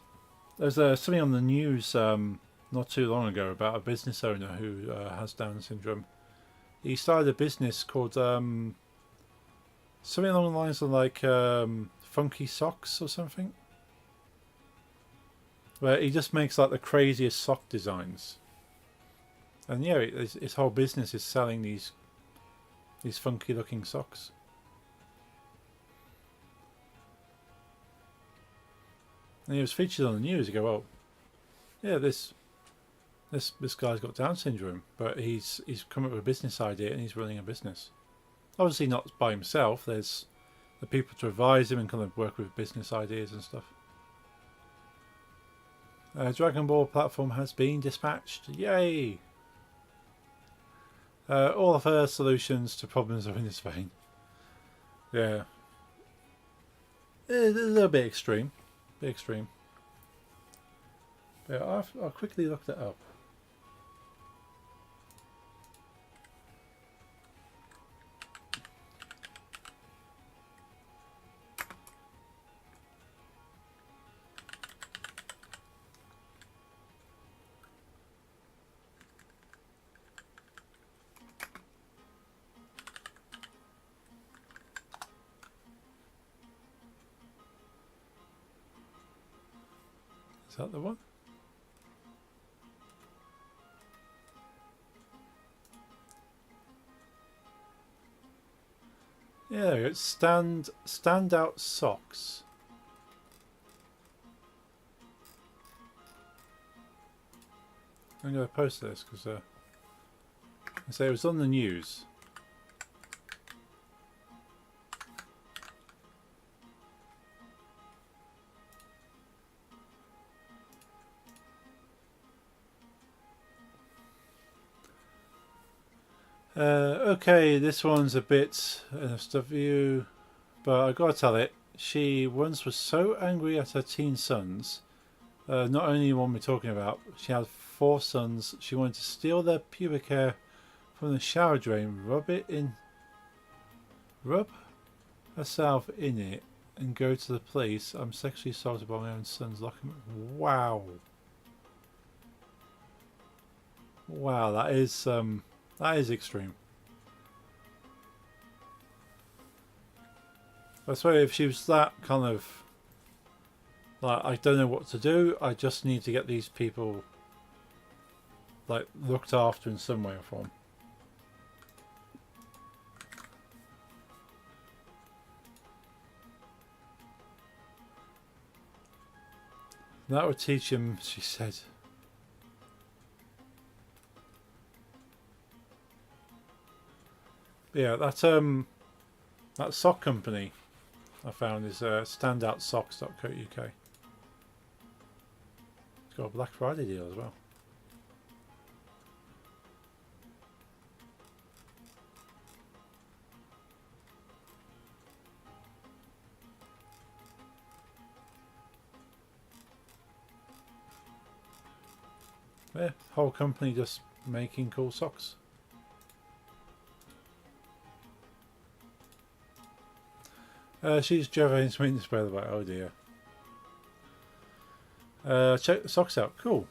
something on the news not too long ago about a business owner who has Down syndrome. He started a business called something along the lines of like Funky Socks or something, where he just makes like the craziest sock designs. And yeah, his whole business is selling these funky looking socks. And he was featured on the news. You go, well, yeah, this guy's got Down syndrome, but he's come up with a business idea and he's running a business. Obviously not by himself. There's the people to advise him and kind of work with business ideas and stuff. Dragon Ball platform has been dispatched. Yay! All of her solutions to problems are in this vein. Yeah. It's a little bit extreme. Bit extreme. But I'll quickly look that up. Is that the one? Yeah, there we go. Standout socks. I'm going to post this because I say it was on the news. Okay, this one's a bit stuff for you, but I gotta tell it. She once was so angry at her teen sons. Not only the one we're talking about, she had 4 sons. She wanted to steal their pubic hair from the shower drain, rub herself in it, and go to the police. I'm sexually assaulted by my own sons. Lock him up. Wow. Wow, that is extreme. I swear, if she was that kind of like, I don't know what to do, I just need to get these people like looked after in some way or form. That would teach him, she said. Yeah, that sock company I found is standoutsocks.co.uk. It's got a Black Friday deal as well. Yeah, whole company just making cool socks. She's Gervais Maintenance, by the way. Oh dear. Check the socks out. Cool.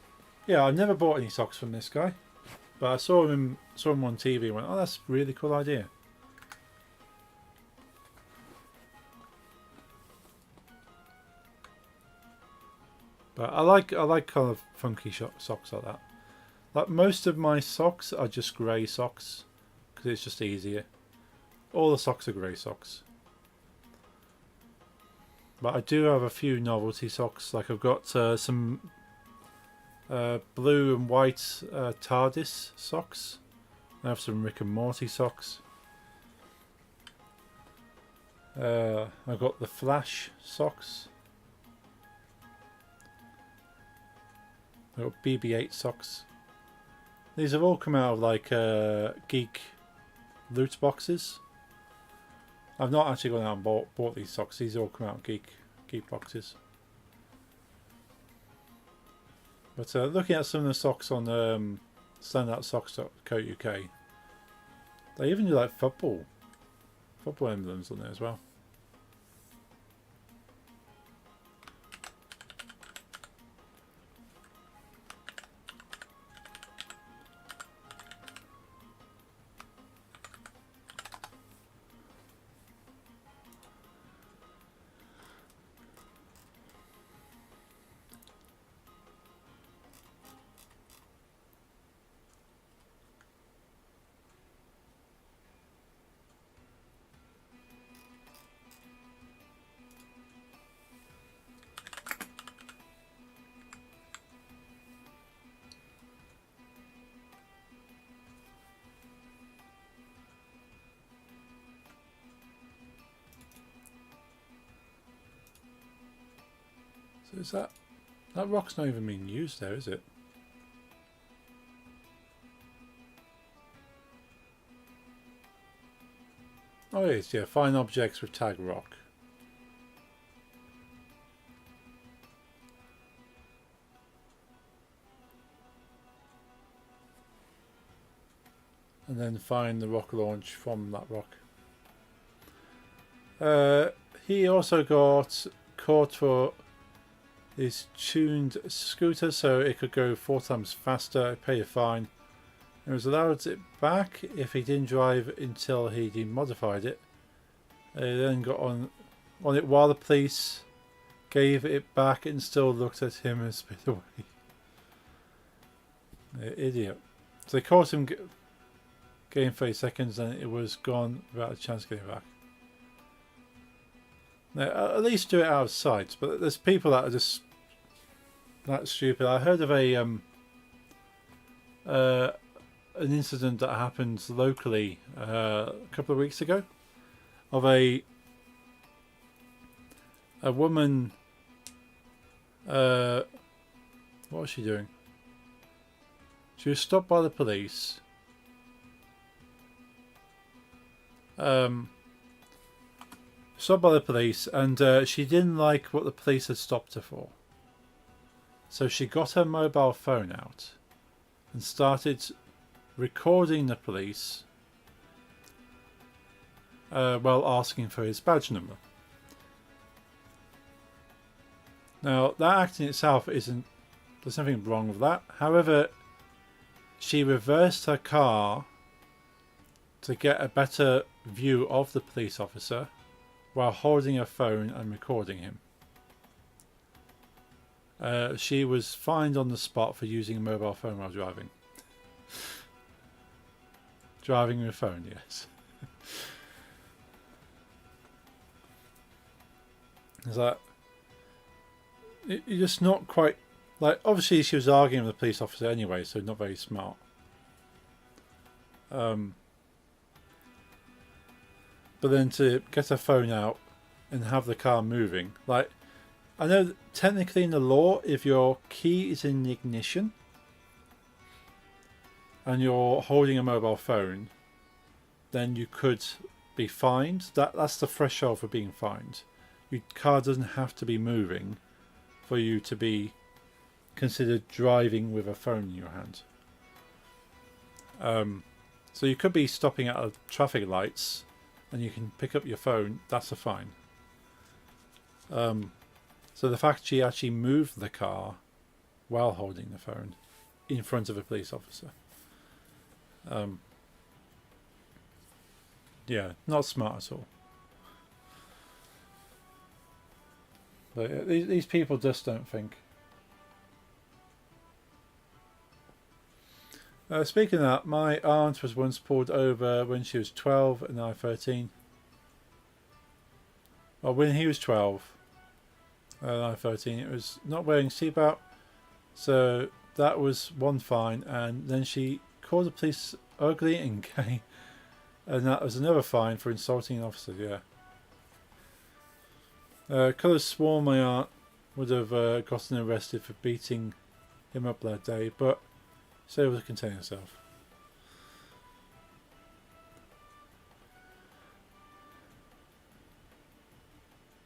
Yeah, I never bought any socks from this guy, but I saw him on TV and went, "Oh, that's a really cool idea." But I like kind of funky socks like that. Like most of my socks are just grey socks because it's just easier. All the socks are grey socks. But I do have a few novelty socks. Like I've got some blue and white TARDIS socks. I have some Rick and Morty socks. I've got the Flash socks. I've got BB-8 socks. These have all come out of like geek loot boxes. I've not actually gone out and bought these socks. These all come out of geek boxes. But looking at some of the socks on standoutsocks.co.uk, they even do like football emblems on there as well. So is that rock's not even being used there, is it? Oh, it is, yeah. Find objects with tag rock. And then find the rock launch from that rock. He also got caught for his tuned scooter, so it could go 4 times faster, pay a fine. He was allowed it back if he didn't drive until he demodified it. He then got on it while the police gave it back and still looked at him and spit away. Idiot. So they caught him getting 30 seconds and it was gone without a chance to get it back. Now, at least do it out of sight, but there's people that are just that stupid. I heard of an incident that happened locally a couple of weeks ago of a woman. What was she doing? She was stopped by the police. Stopped by the police, and she didn't like what the police had stopped her for. So she got her mobile phone out and started recording the police while asking for his badge number. Now, that act in itself isn't... There's nothing wrong with that. However, she reversed her car to get a better view of the police officer while holding her phone and recording him. She was fined on the spot for using a mobile phone while driving. Driving with a phone, yes. Is that... You're just not quite... Like, obviously she was arguing with the police officer anyway, so not very smart. but then to get a phone out and have the car moving. Like, I know that technically in the law, if your key is in the ignition and you're holding a mobile phone, then you could be fined. That's the threshold for being fined. Your car doesn't have to be moving for you to be considered driving with a phone in your hand. So you could be stopping at traffic lights and you can pick up your phone. That's a fine. So the fact she actually moved the car while holding the phone in front of a police officer. Yeah, not smart at all. But these people just don't think. Speaking of that, my aunt was once pulled over when she was 12 and I 13. Well, when he was 12 and I 13, it was not wearing seatbelt. So that was one fine. And then she called the police ugly and gay. And that was another fine for insulting an officer, yeah. Could have sworn my aunt would have gotten arrested for beating him up that day, but she was able to contain herself.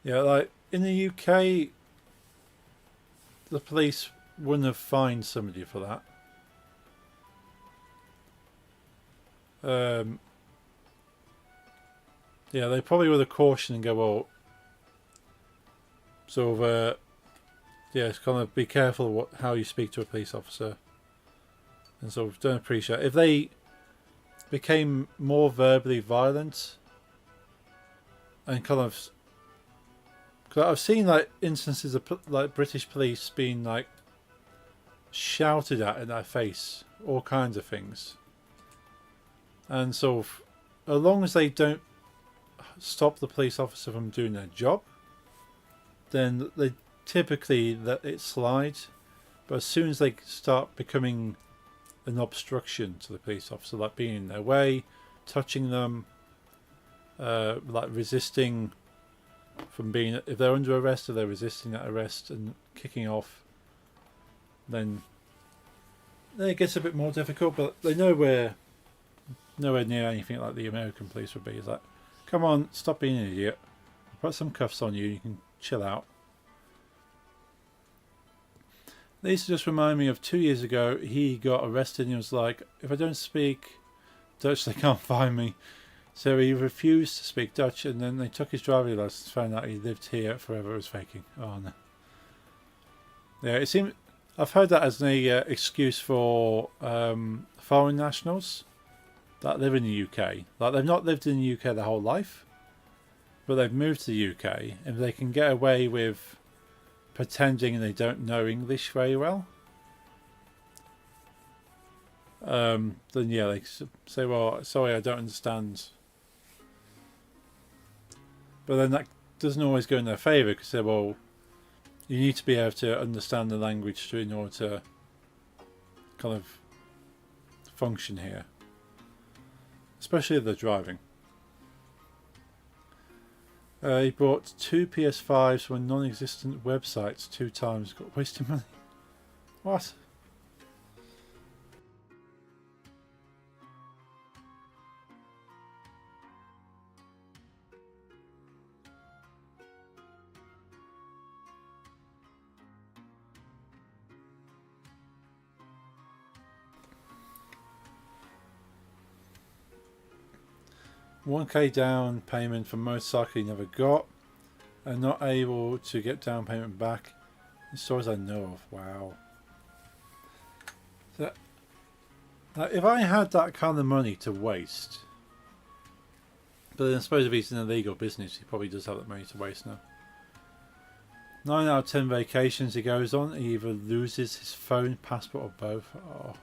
Yeah, like in the UK, the police wouldn't have fined somebody for that. Yeah, they probably would have cautioned and go, well, sort of, yeah, it's kind of be careful how you speak to a police officer. And sort of don't appreciate if they became more verbally violent and kind of, cause I've seen like instances of like British police being like shouted at in their face, all kinds of things, and sort of as long as they don't stop the police officer from doing their job, then they typically let it slide. But as soon as they start becoming an obstruction to the police officer, like being in their way, touching them, like resisting from being, if they're under arrest or they're resisting that arrest and kicking off, then it gets a bit more difficult. But they nowhere near anything like the American police would be. It's like, come on, stop being an idiot, put some cuffs on you, you can chill out. These just remind me of 2 years ago, he got arrested and he was like, if I don't speak Dutch, they can't find me. So he refused to speak Dutch, and then they took his driving license, found out he lived here forever. It was faking. Oh no. Yeah, it seems, I've heard that as an excuse for foreign nationals that live in the UK. Like, they've not lived in the UK their whole life, but they've moved to the UK, and they can get away with pretending they don't know English very well, then yeah, they say, well, sorry, I don't understand. But then that doesn't always go in their favour, because they're, well, you need to be able to understand the language in order to kind of function here, especially if they're driving. He bought 2 PS5s from non-existent websites 2 times. Got wasted money. What? $1,000 down payment for motorcycle he never got, and not able to get down payment back in stores I know of. Wow. So, if I had that kind of money to waste, but then I suppose if he's in a legal business, he probably does have that money to waste now. 9 out of 10 vacations he goes on, he either loses his phone, passport, or both. Oh,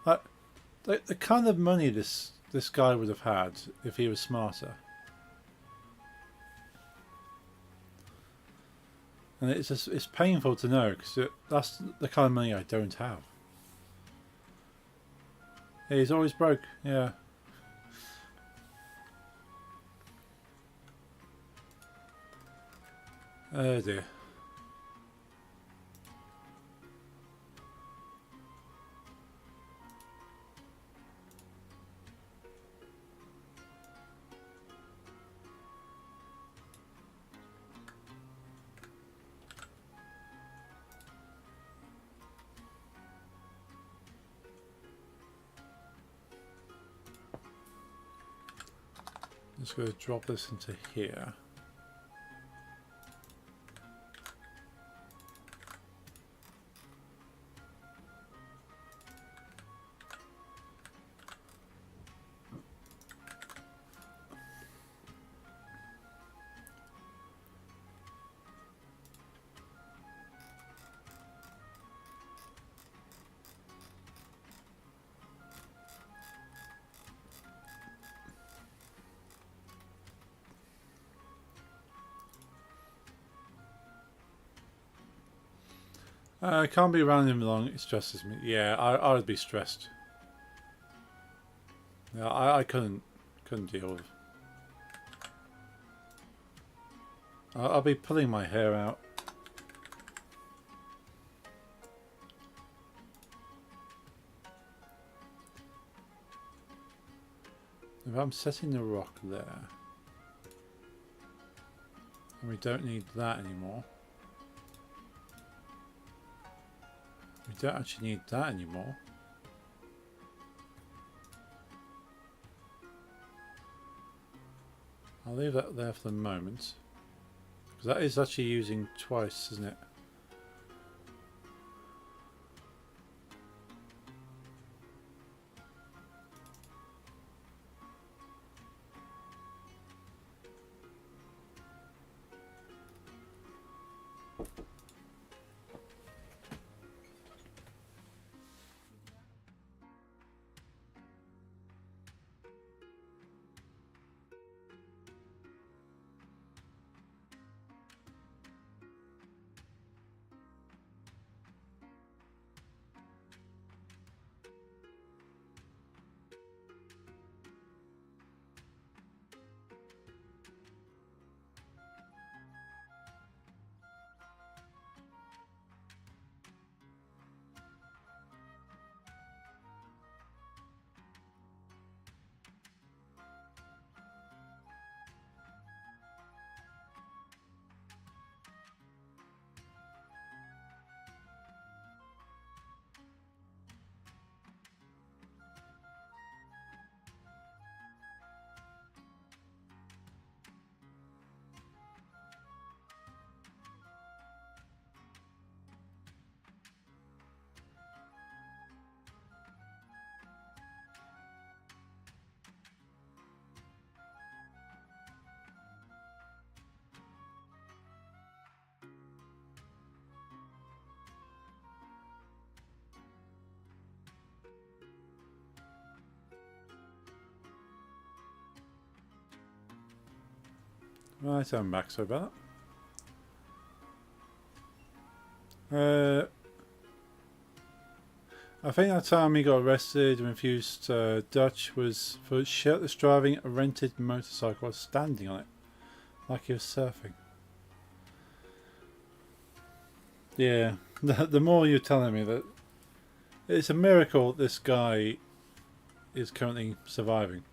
like the kind of money this guy would have had if he was smarter. And it's painful to know, because that's the kind of money I don't have. Yeah, he's always broke, yeah. Oh dear. Just going to drop this into here. I can't be around him long. It stresses me. Yeah, I would be stressed. Yeah, I couldn't deal with. I'll be pulling my hair out. If I'm setting the rock there, and we don't need that anymore. We don't actually need that anymore. I'll leave that there for the moment. Because that is actually using twice, isn't it? Right, I'm back. Sorry about that. I think that time he got arrested and refused Dutch was for shirtless driving a rented motorcycle while standing on it, like he was surfing. Yeah, the more you're telling me that it's a miracle this guy is currently surviving.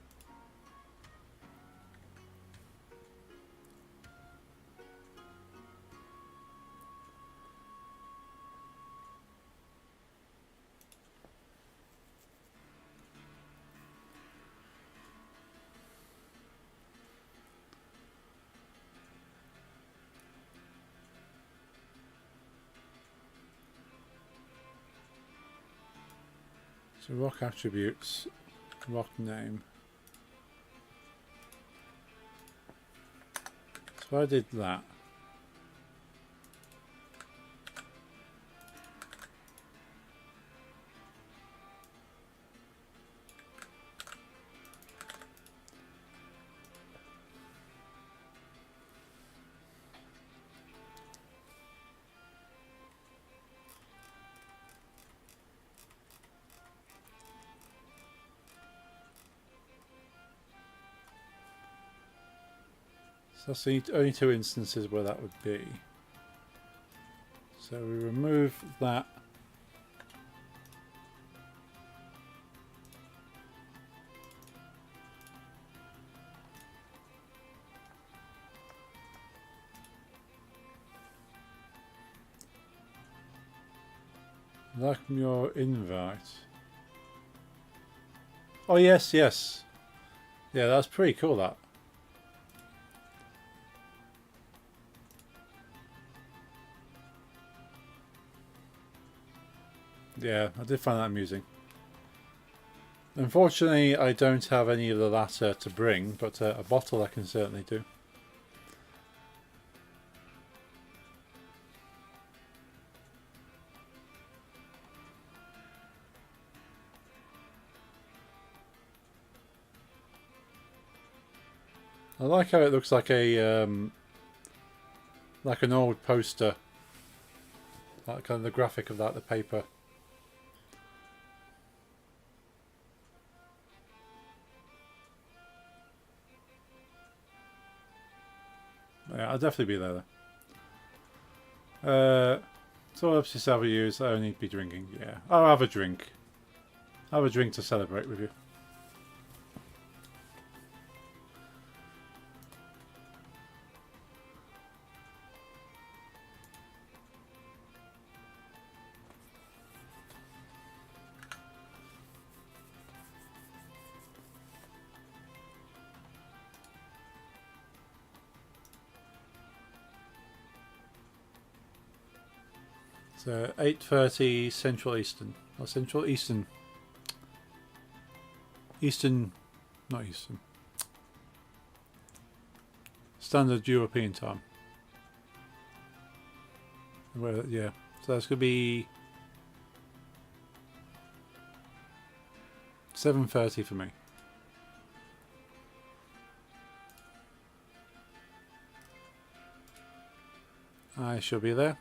So rock attributes, rock name. So I did that. So that's the only two instances where that would be. So we remove that. Like your invite. Oh yes, yes. Yeah, that's pretty cool, that. Yeah, I did find that amusing. Unfortunately, I don't have any of the latter to bring, but a bottle I can certainly do. I like how it looks like a like an old poster, like kind of the graphic of that, the paper. Yeah, I'll definitely be there. So up to yourself, use. I only be drinking. Yeah, I'll have a drink. I'll have a drink to celebrate with you. So 8:30 Central Eastern, or Central Eastern. Eastern, not Eastern. Standard European time. Yeah, so that's gonna be 7:30 for me. I shall be there.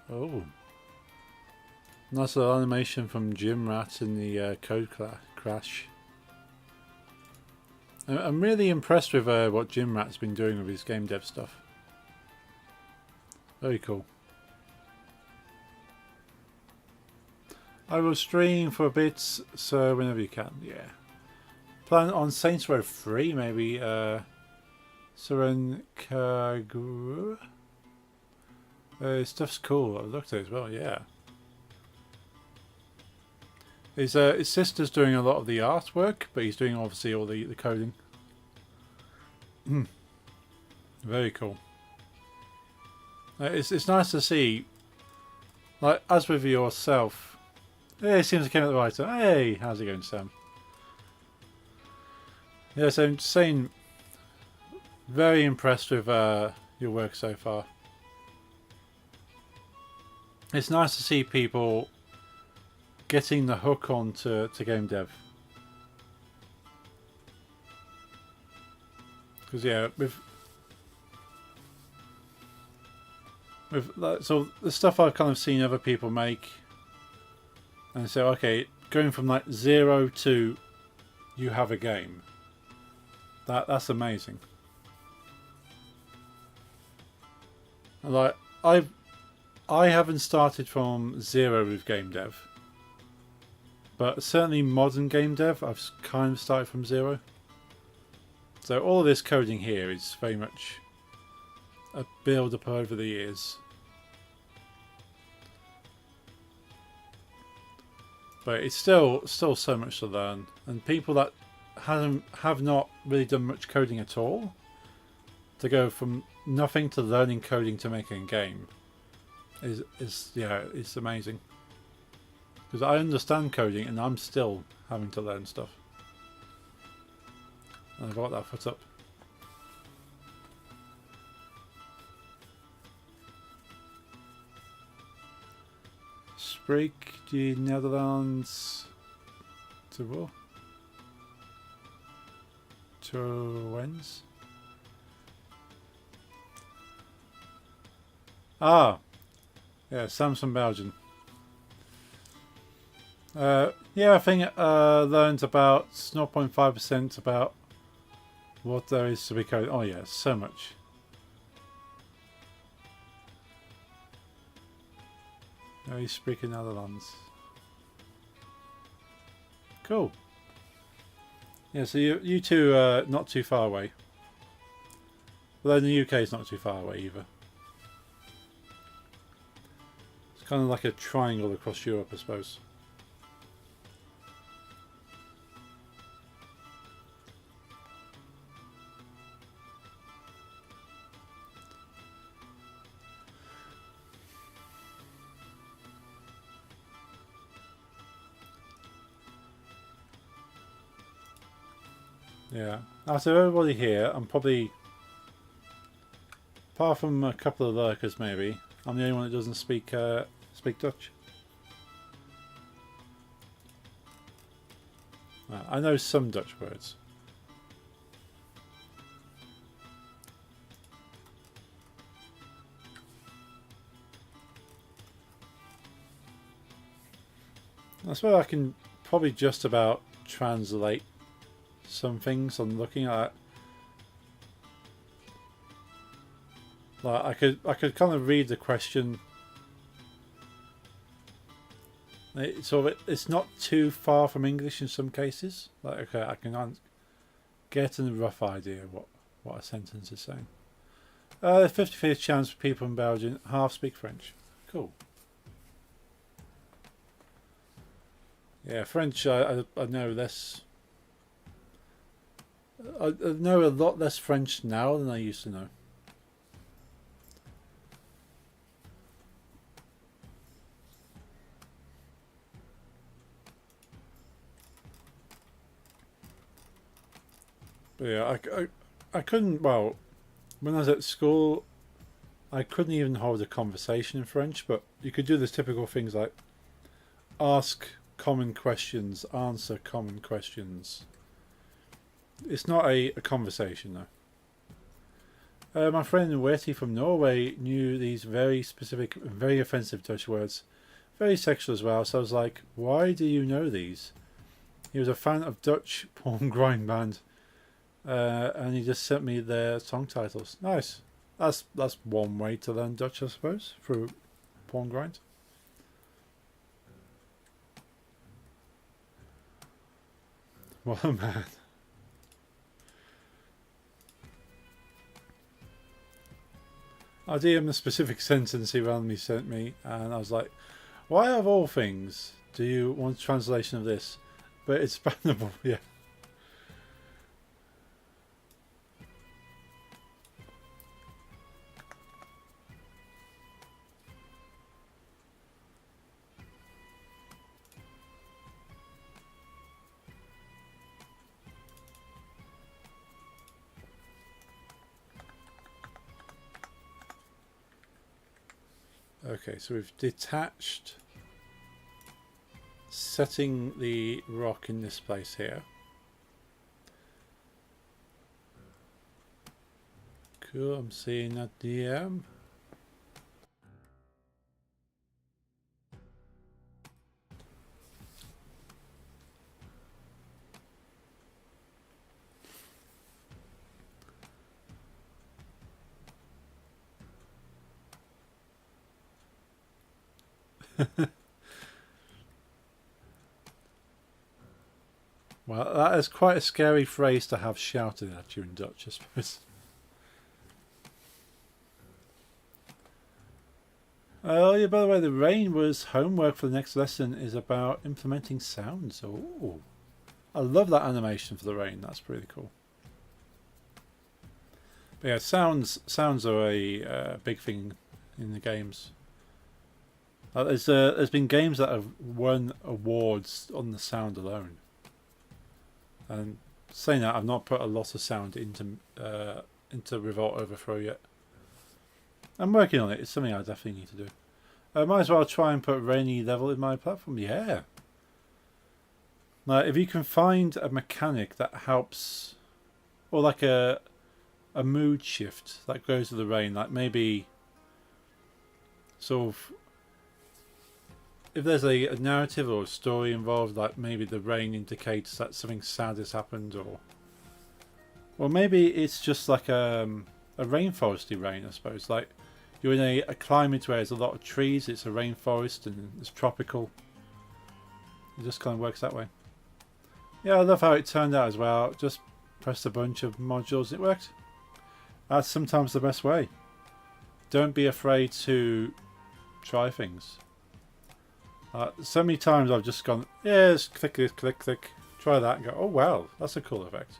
Oh, nice little animation from Jim Rat in the code crash. I'm really impressed with what Jim Rat's been doing with his game dev stuff. Very cool. I will stream for a bit, so whenever you can, yeah. Plan on Saints Row 3, maybe. Seren Kagura. Stuff's cool. I looked at it as well. Yeah. His sister's doing a lot of the artwork, but he's doing obviously all the coding. Very cool. It's nice to see, like, as with yourself. Hey, it seems to come at the right time. Hey, how's it going, Sam? Yeah, so I'm just saying, very impressed with your work so far. It's nice to see people getting the hook on to game dev. Because yeah, with so the stuff I've kind of seen other people make, and so okay, going from like 0 to you have a game. That's amazing. Like I haven't started from 0 with game dev, but certainly modern game dev I've kind of started from 0. So all of this coding here is very much a build up over the years. But it's still so much to learn, and people that have not really done much coding at all, to go from nothing to learning coding to making a game is yeah, it's amazing. Because I understand coding and I'm still having to learn stuff. And I've got that foot up. Spreek die Netherlands to war. To wins. Ah, yeah, Samsung Belgian. Yeah, I think learned about 0.5% about what there is to be coded. Oh yeah, so much. No, he's speaking Netherlands. Cool. Yeah, so you two are not too far away. Although the UK is not too far away either. It's kind of like a triangle across Europe, I suppose. Yeah. Out of everybody here, I'm probably, apart from a couple of lurkers maybe, I'm the only one that doesn't speak Dutch. I know some Dutch words. That's where I can probably just about translate some things I'm looking at. Like I could kind of read the question. It's not too far from English in some cases. Like okay, I can get a rough idea of what a sentence is saying. 50-50 chance for people in Belgium half speak French. Cool. Yeah, French I know less. I know a lot less French now than I used to know. But yeah, I couldn't, well, when I was at school, I couldn't even hold a conversation in French, but you could do the typical things like ask common questions, answer common questions. It's not a conversation though. My friend Wetty from Norway knew these very specific, very offensive Dutch words, very sexual as well, so I was like, why do you know these? He was a fan of Dutch porn grind band. And he just sent me their song titles. Nice. That's one way to learn Dutch, I suppose, through porn grind. What a man. I DM the specific sentence he randomly sent me, and I was like, why of all things do you want a translation of this? But it's bannable, yeah. Okay, so we've detached, setting the rock in this place here. Cool, I'm seeing that DM. Well, that is quite a scary phrase to have shouted at you in Dutch, I suppose. Oh, yeah, by the way, the rain was homework for the next lesson is about implementing sounds. Oh, I love that animation for the rain. That's pretty cool. But yeah, sounds are a big thing in the games. There's been games that have won awards on the sound alone. And saying that, I've not put a lot of sound into Revolt Overthrow yet. I'm working on it. It's something I definitely need to do. I might as well try and put rainy level in my platform. Yeah. Now, if you can find a mechanic that helps, or like a mood shift that goes with the rain, like maybe sort of, if there's a narrative or a story involved, like maybe the rain indicates that something sad has happened, or maybe it's just like a rainforesty rain, I suppose. Like you're in a climate where there's a lot of trees, it's a rainforest and it's tropical. It just kind of works that way. Yeah, I love how it turned out as well. Just pressed a bunch of modules and it worked. That's sometimes the best way. Don't be afraid to try things. So many times I've just gone, yeah, just click this, click, try that, and go, oh wow, that's a cool effect.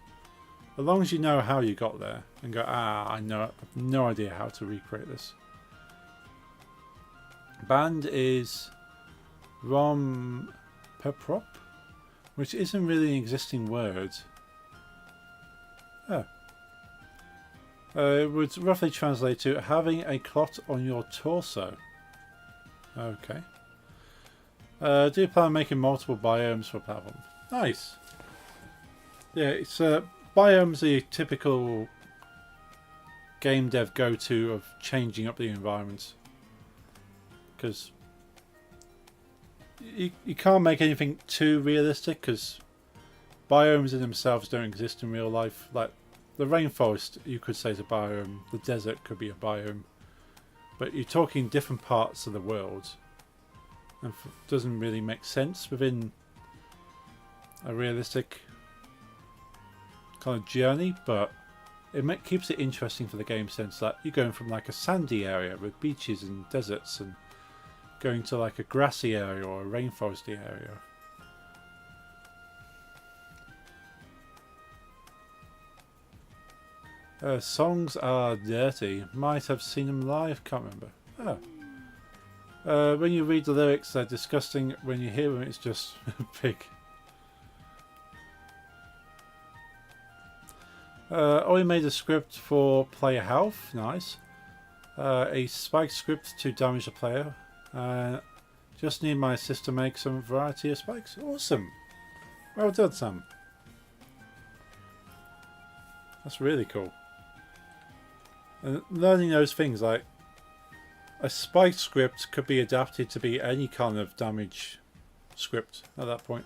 As long as you know how you got there, and go, I have no idea how to recreate this. Band is rom pt.88, which isn't really an existing word. Oh. It would roughly translate to having a clot on your torso. Okay. Do you plan on making multiple biomes for platform? Nice. Yeah, it's biomes are your typical game dev go-to of changing up the environment. Because you can't make anything too realistic, because biomes in themselves don't exist in real life. Like the rainforest, you could say is a biome. The desert could be a biome. But you're talking different parts of the world. And doesn't really make sense within a realistic kind of journey, but it keeps it interesting for the game sense that you're going from like a sandy area with beaches and deserts and going to like a grassy area or a rainforesty area. Songs are dirty. Might have seen them live, can't remember. Oh. When you read the lyrics, they're disgusting. When you hear them, it's just big. We made a script for player health. Nice. A spike script to damage the player. Just need my assist to make some variety of spikes. Awesome. Well done, Sam. That's really cool. And learning those things, like a spike script could be adapted to be any kind of damage script at that point.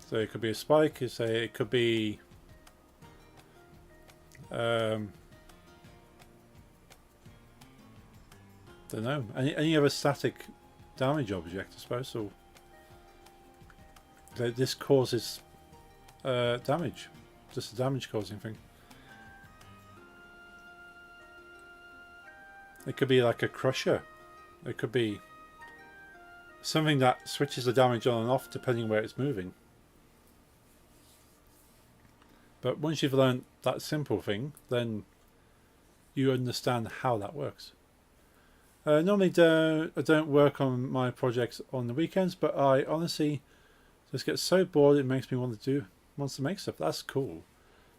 So it could be a spike, it could be don't know, any other static damage object, I suppose, or this causes damage, just a damage causing thing. It could be like a crusher. It could be something that switches the damage on and off depending where it's moving. But once you've learned that simple thing, then you understand how that works. Normally I don't work on my projects on the weekends, but I honestly just get so bored it makes me want to make stuff. That's cool.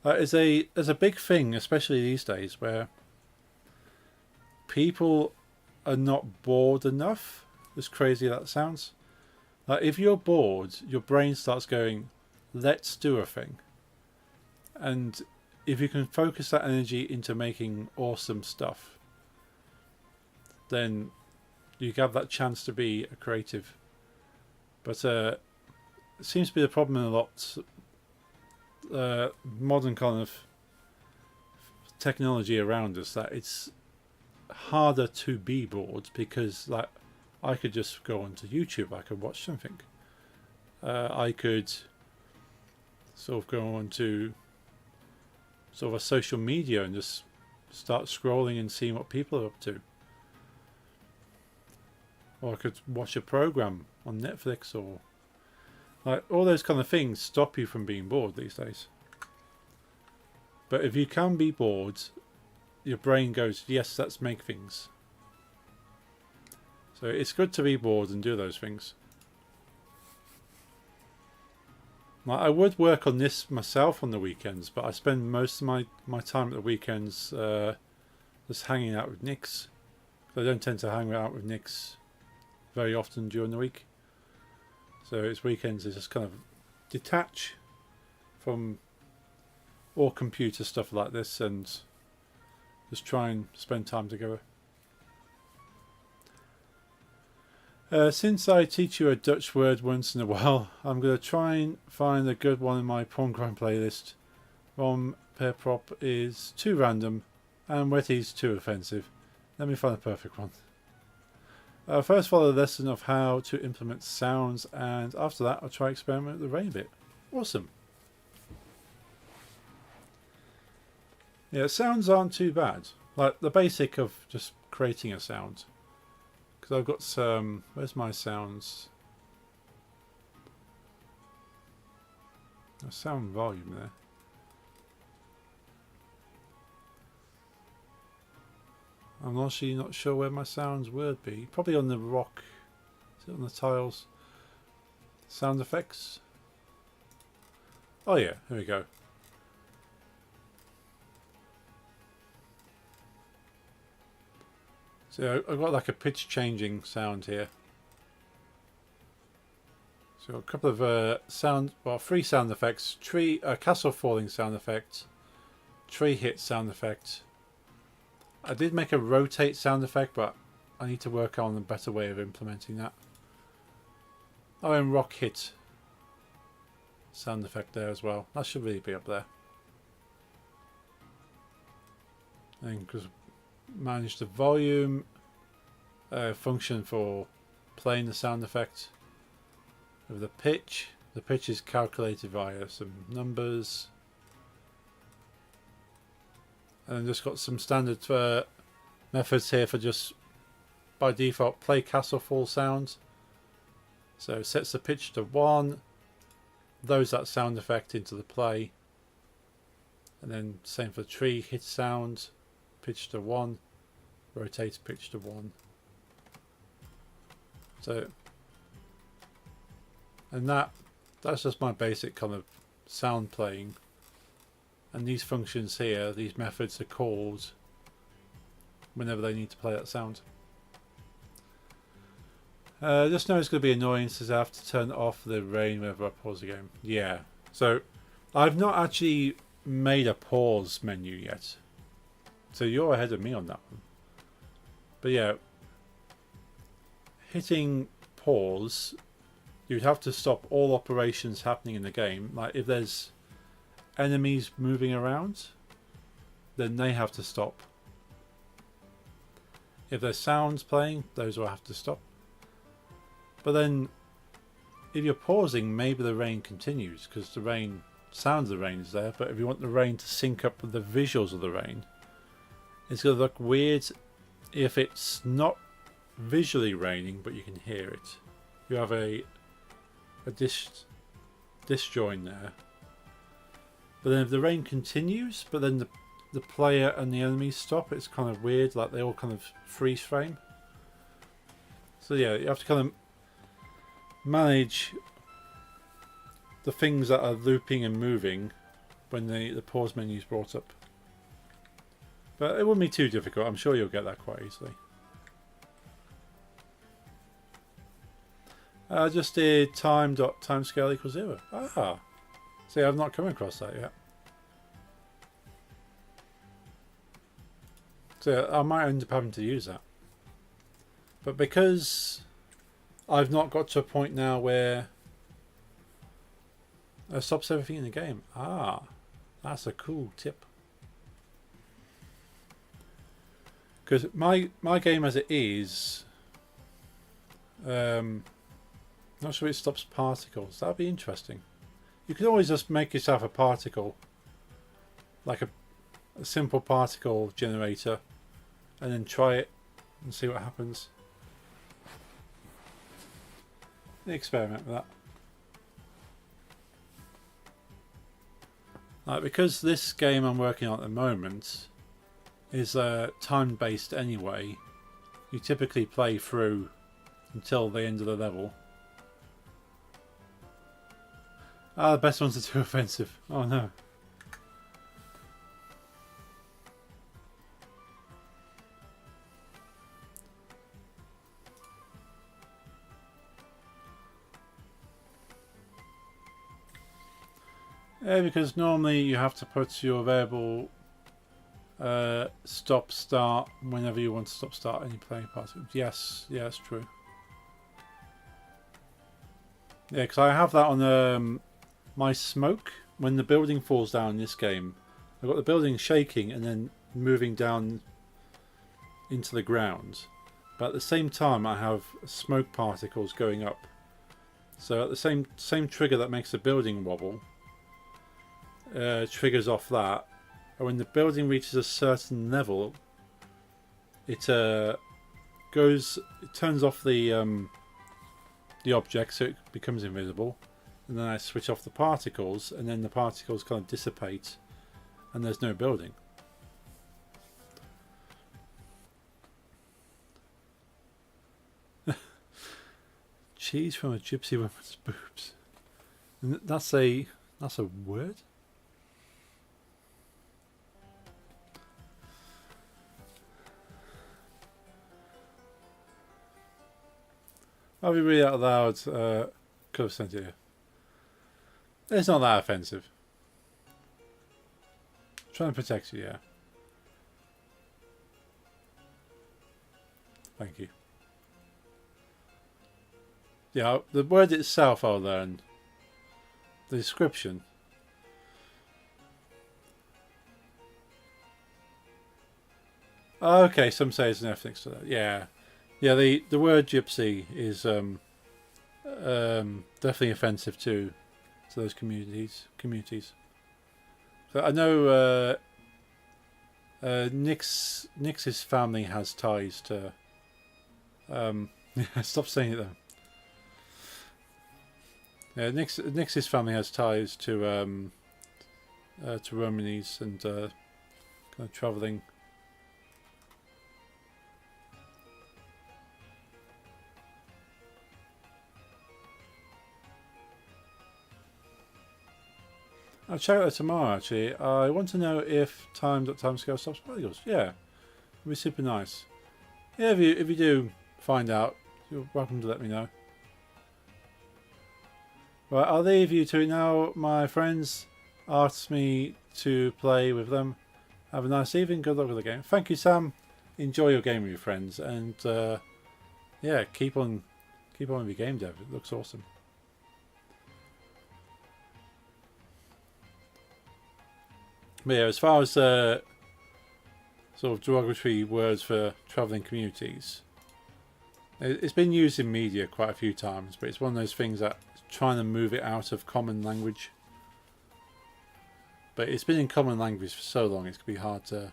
There's a big thing, especially these days, where people are not bored enough, as crazy as that sounds. Like if you're bored, your brain starts going, let's do a thing. And if you can focus that energy into making awesome stuff, then you have that chance to be a creative. But it seems to be the problem in a lot modern kind of technology around us, that it's harder to be bored, because like I could just go onto YouTube, I could watch something, I could sort of go on to sort of a social media and just start scrolling and seeing what people are up to, or I could watch a program on Netflix, or like all those kind of things stop you from being bored these days. But if you can be bored, your brain goes, yes, let's make things. So it's good to be bored and do those things. Like, I would work on this myself on the weekends, but I spend most of my time at the weekends just hanging out with Nix. I don't tend to hang out with Nix very often during the week. So it's weekends is just kind of detach from all computer stuff like this and just try and spend time together. Since I teach you a Dutch word once in a while, I'm going to try and find a good one in my porn crime playlist. Rom per prop is too random And Wetty's too offensive. Let me find the perfect one. First follow the lesson of how to implement sounds, and after that I'll try experiment with the rain bit. Awesome. Yeah, sounds aren't too bad. Like the basic of just creating a sound. Because I've got some... Where's my sounds? A sound volume there. I'm actually not sure where my sounds would be. Probably on the rock. Is it on the tiles? Sound effects. Oh yeah, here we go. So I've got like a pitch changing sound here. So a couple of three sound effects. Castle falling sound effect. Tree hit sound effect. I did make a rotate sound effect, but I need to work on a better way of implementing that. Oh, and rock hit sound effect there as well. That should really be up there. And because manage the volume function for playing the sound effect. With the pitch is calculated via some numbers. And I've just got some standard methods here for just by default play castle fall sounds. So it sets the pitch to 1, loads that sound effect into the play, and then same for tree hit sound, pitch to 1, rotate pitch to 1. So, and that's just my basic kind of sound playing. And these functions here, these methods are called whenever they need to play that sound. Just know it's going to be annoying since I have to turn off the rain whenever I pause the game. Yeah, so I've not actually made a pause menu yet. So you're ahead of me on that one. But yeah, hitting pause, you'd have to stop all operations happening in the game. Like if there's enemies moving around, then they have to stop. If there's sounds playing, those will have to stop. But then if you're pausing, maybe the rain continues because the rain, sound of the rain is there, but if you want the rain to sync up with the visuals of the rain, it's going to look weird if it's not visually raining but you can hear it. You have a disjoin there. But then if the rain continues, but then the player and the enemies stop, it's kind of weird, like they all kind of freeze frame. So yeah, you have to kind of manage the things that are looping and moving when the pause menu is brought up. But it wouldn't be too difficult, I'm sure you'll get that quite easily. I just did time.timescale equals 0. Ah! See, I've not come across that yet. So I might end up having to use that. But because I've not got to a point now where it stops everything in the game. Ah, that's a cool tip. Because my game as it is, not sure it stops particles. That'd be interesting. You could always just make yourself a particle, like a simple particle generator, and then try it and see what happens. Experiment with that. Because this game I'm working on at the moment is time-based anyway, you typically play through until the end of the level. Ah, the best ones are too offensive. Oh no. Yeah, because normally you have to put your variable stop start whenever you want to stop start any playing party. Yes, yeah, that's true. Yeah, because I have that on my smoke. When the building falls down in this game, I've got the building shaking and then moving down into the ground, but at the same time I have smoke particles going up. So at the same trigger that makes the building wobble triggers off that, and when the building reaches a certain level, it turns off the object so it becomes invisible, and then I switch off the particles, and then the particles kind of dissipate, and there's no building. Cheese from a gypsy woman's boobs. And that's a word? I'll be read it out loud. Could have sent it here. It's not that offensive. I'm trying to protect you, yeah. Thank you. Yeah, the word itself I'll learn. The description. Okay, some say it's an ethnic slur. Yeah. Yeah, the word gypsy is definitely offensive to those communities. So I know Nix's family has ties to stop saying it though. Yeah, Nix's family has ties to Romanies and kind of travelling. I'll check that tomorrow actually. I want to know if timescale stops particles. Yeah. It'd be super nice. Yeah, if you do find out, you're welcome to let me know. Right, I'll leave you to it now. My friends asked me to play with them. Have a nice evening. Good luck with the game. Thank you, Sam. Enjoy your game with your friends, and yeah, keep on with your game dev. It looks awesome. But yeah, as far as sort of derogatory words for travelling communities, it's been used in media quite a few times, but it's one of those things that trying to move it out of common language. But it's been in common language for so long, it's going to be hard to...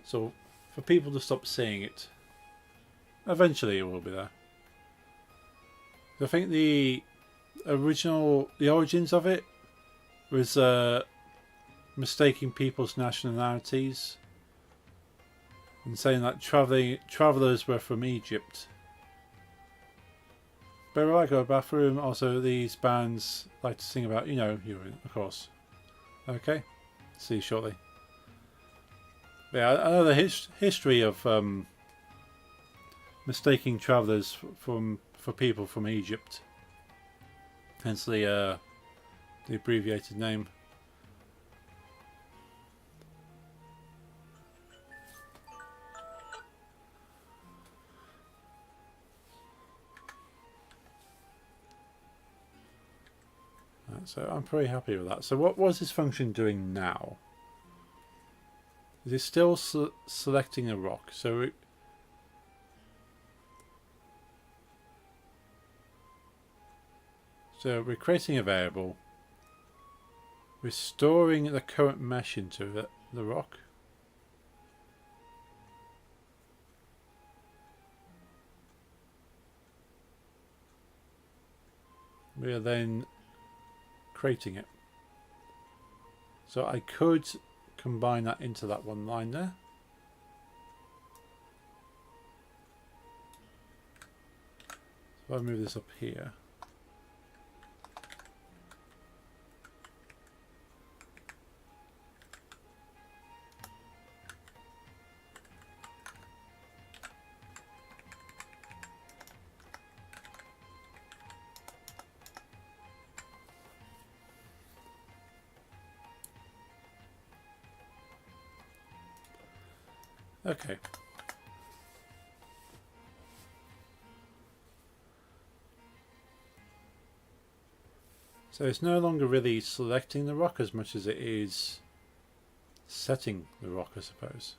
So, for people to stop saying it, eventually it will be there. I think the origins of it was mistaking people's nationalities and saying that travellers were from Egypt. But when I go to the bathroom, also these bands like to sing about, urine, of course. Okay, see you shortly. Yeah, I know the history of mistaking travellers for people from Egypt. Hence the abbreviated name. So I'm pretty happy with that. So what was this function doing now? Is it still selecting a rock? So we're creating a variable, restoring the current mesh into the rock. We are then creating it. So I could combine that into that one line there. So I'll move this up here. Okay. So it's no longer really selecting the rock as much as it is setting the rock, I suppose.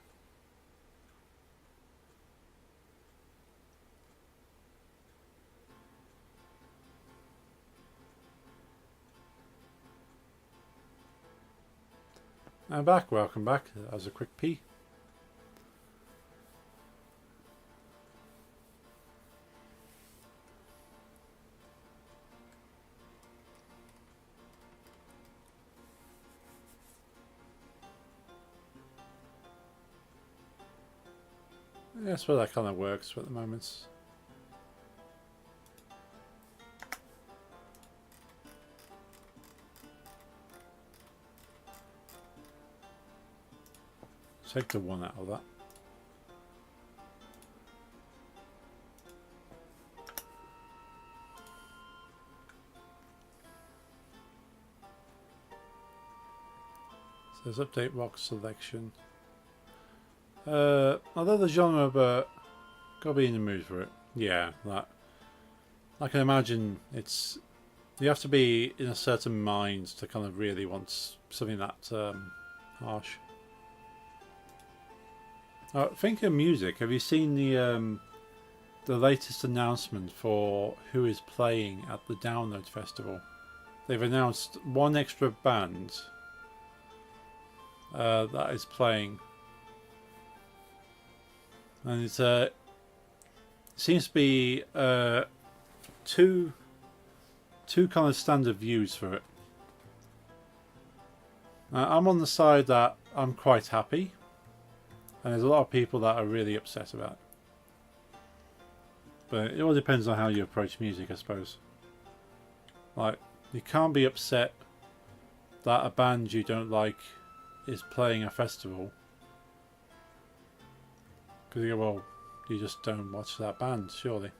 I'm back, welcome back. That was a quick pee. That's where that kind of works at the moment. Take the one out of that. So there's update rock selection. Although the genre, but gotta be in the mood for it. Yeah, that. I can imagine it's. You have to be in a certain mind to kind of really want something that harsh. Thinking of music, have you seen the latest announcement for who is playing at the Download Festival? They've announced one extra band that is playing, and it seems to be two kind of standard views for it. I'm on the side that I'm quite happy. And there's a lot of people that are really upset about it. But it all depends on how you approach music, I suppose. Like, you can't be upset that a band you don't like is playing a festival. Because you go, well, you just don't watch that band, surely.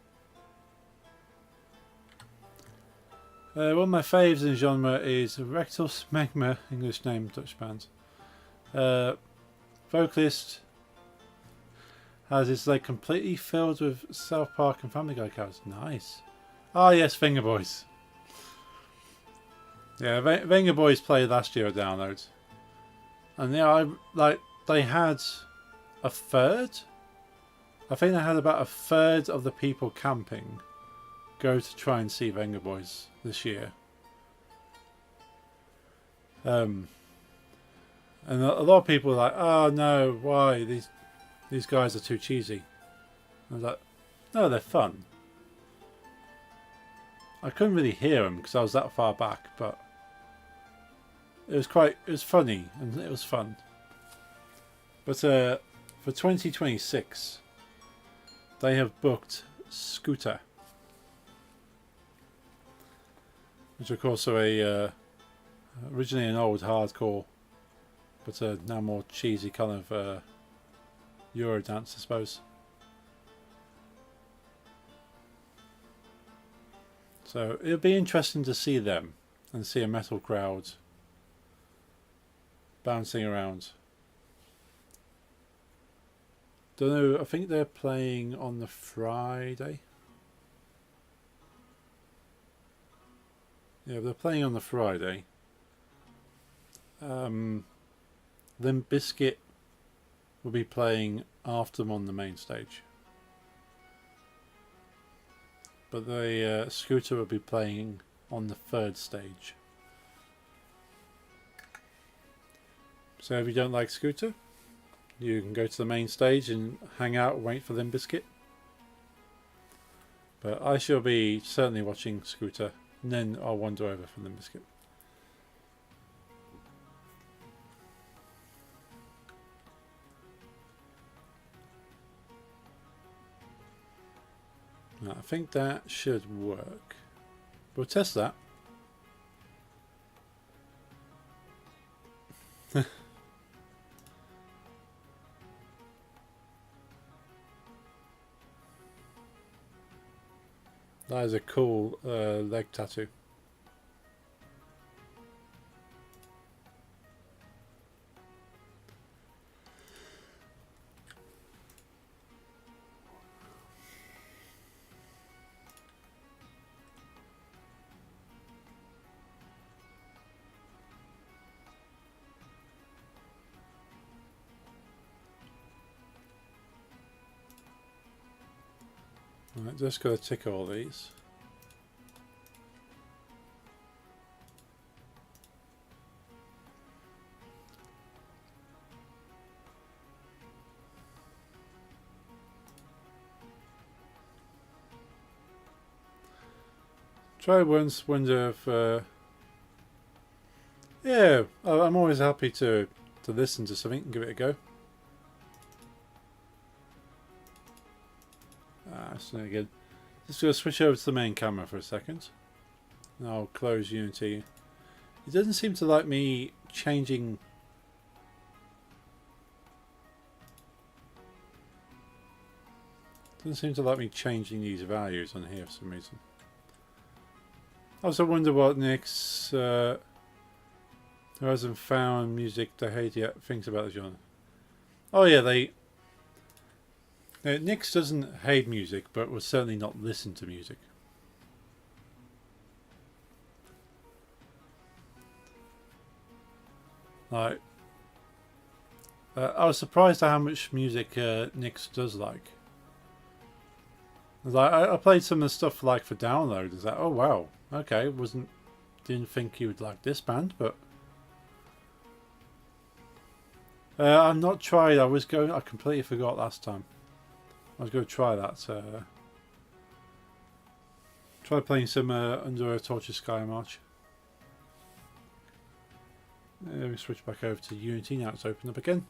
One of my faves in the genre is Rectal Smegma, English name, Dutch band. Vocalist has his leg completely filled with South Park and Family Guy characters. Nice. Ah, yes, Finger Boys. Yeah, Finger Boys played last year at Download, and yeah, they had a third. I think they had about a third of the people camping go to try and see Finger Boys this year. And a lot of people are like, "Oh no, why these guys are too cheesy." I was like, "No, they're fun." I couldn't really hear them because I was that far back, but it was funny and it was fun. But for 2026, they have booked Scooter, which of course are originally an old hardcore, but now more cheesy kind of Eurodance, I suppose. So it'll be interesting to see them and see a metal crowd bouncing around. Don't know, I think they're playing on the Friday. Yeah, they're playing on the Friday. Limp Bizkit will be playing after them on the main stage. But the Scooter will be playing on the third stage. So if you don't like Scooter, you can go to the main stage and hang out and wait for Limp Bizkit. But I shall be certainly watching Scooter, and then I'll wander over for Limp Bizkit. I think that should work. We'll test that. That is a cool leg tattoo. Right, just got to tick all these. Try once, wonder if... yeah, I'm always happy to listen to something and give it a go. So again, just going to switch over to the main camera for a second. And I'll close Unity. It doesn't seem to like me changing... Doesn't seem to like me changing these values on here for some reason. I also wonder what Nick's... who hasn't found music to hate yet thinks about the genre. Oh yeah, they... Nix doesn't hate music, but will certainly not listen to music. Like, I was surprised at how much music Nix does like. Like, I played some of the stuff like for download. It's like, oh wow, okay, didn't think you would like this band, but I've not tried. I completely forgot last time. I was going to try that. Try playing some Under a Tortured Sky March. We switch back over to Unity now. It's opened up again.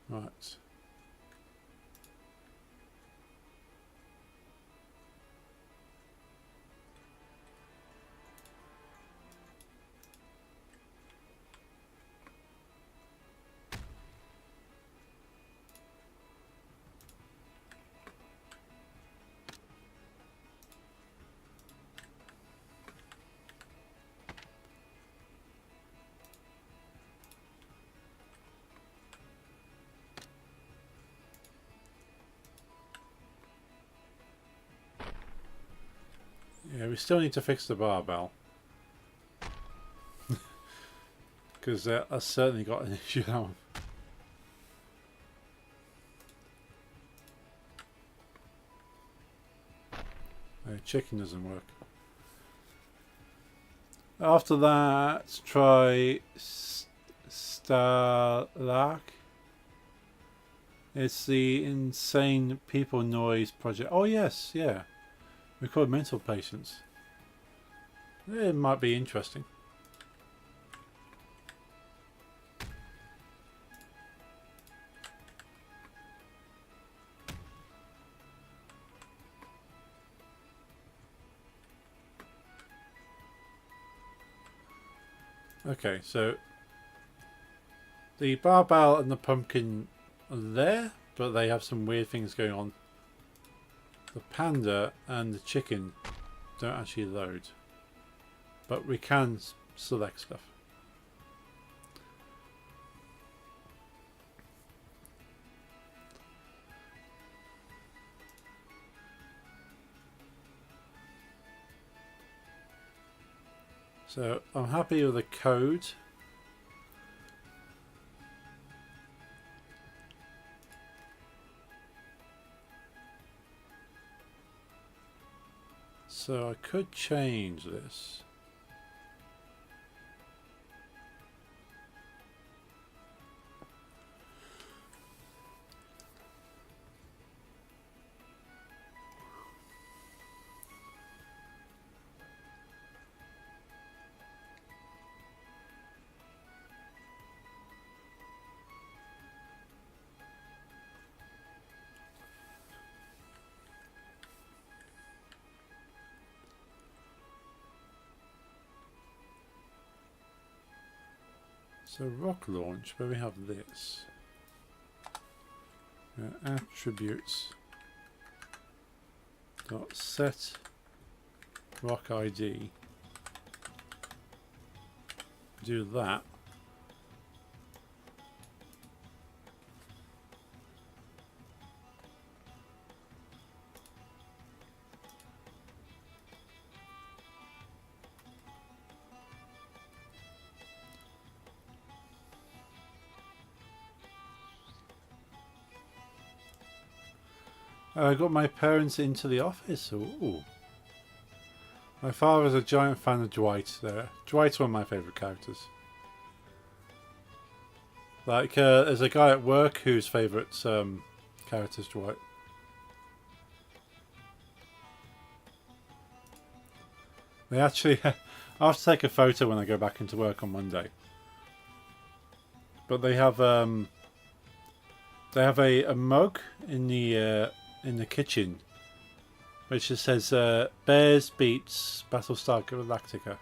Right. Yeah, we still need to fix the barbell. Because I certainly got an issue with that one. Chicken doesn't work. After that, try Starlark. It's the Insane People Noise project. Oh yes, yeah. Record mental patients. It might be interesting. Okay, so the barbell and the pumpkin are there, but they have some weird things going on. The panda and the chicken don't actually load, but we can select stuff. So I'm happy with the code. So I could change this. So rock launch, where we have this. Attributes dot set rock ID. Do that. I got my parents into the office. Ooh. My father's a giant fan of Dwight there. Dwight's one of my favourite characters. Like, there's a guy at work whose favourite character is Dwight. They actually... I'll have to take a photo when I go back into work on Monday. But they have a mug in the kitchen, which just says Bears beats Battlestar Galactica.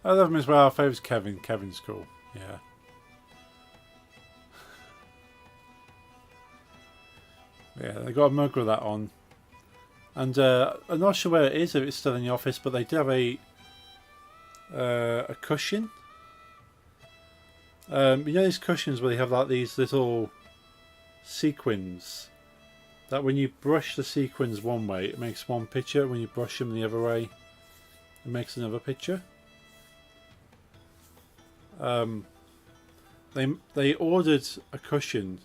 I love him as well. Our favourite's Kevin. Kevin's cool. Yeah. Yeah, they got a mug with that on. And I'm not sure where it is, if it's still in the office, but they do have a cushion. You know these cushions where they have like these little sequins that when you brush the sequins one way it makes one picture, when you brush them the other way it makes another picture. They ordered a cushion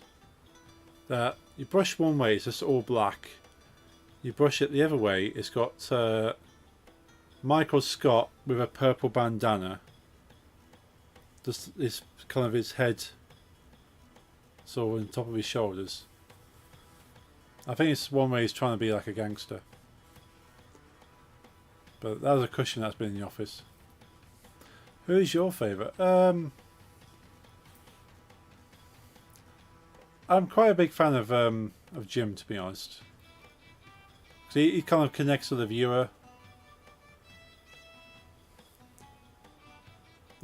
that you brush one way, it's just all black. You brush it the other way, it's got Michael Scott with a purple bandana. Just this kind of his head, so on top of his shoulders. I think it's one way he's trying to be like a gangster. But that was a cushion that's been in the office. Who is your favourite? I'm quite a big fan of Jim, to be honest. He kind of connects with the viewer.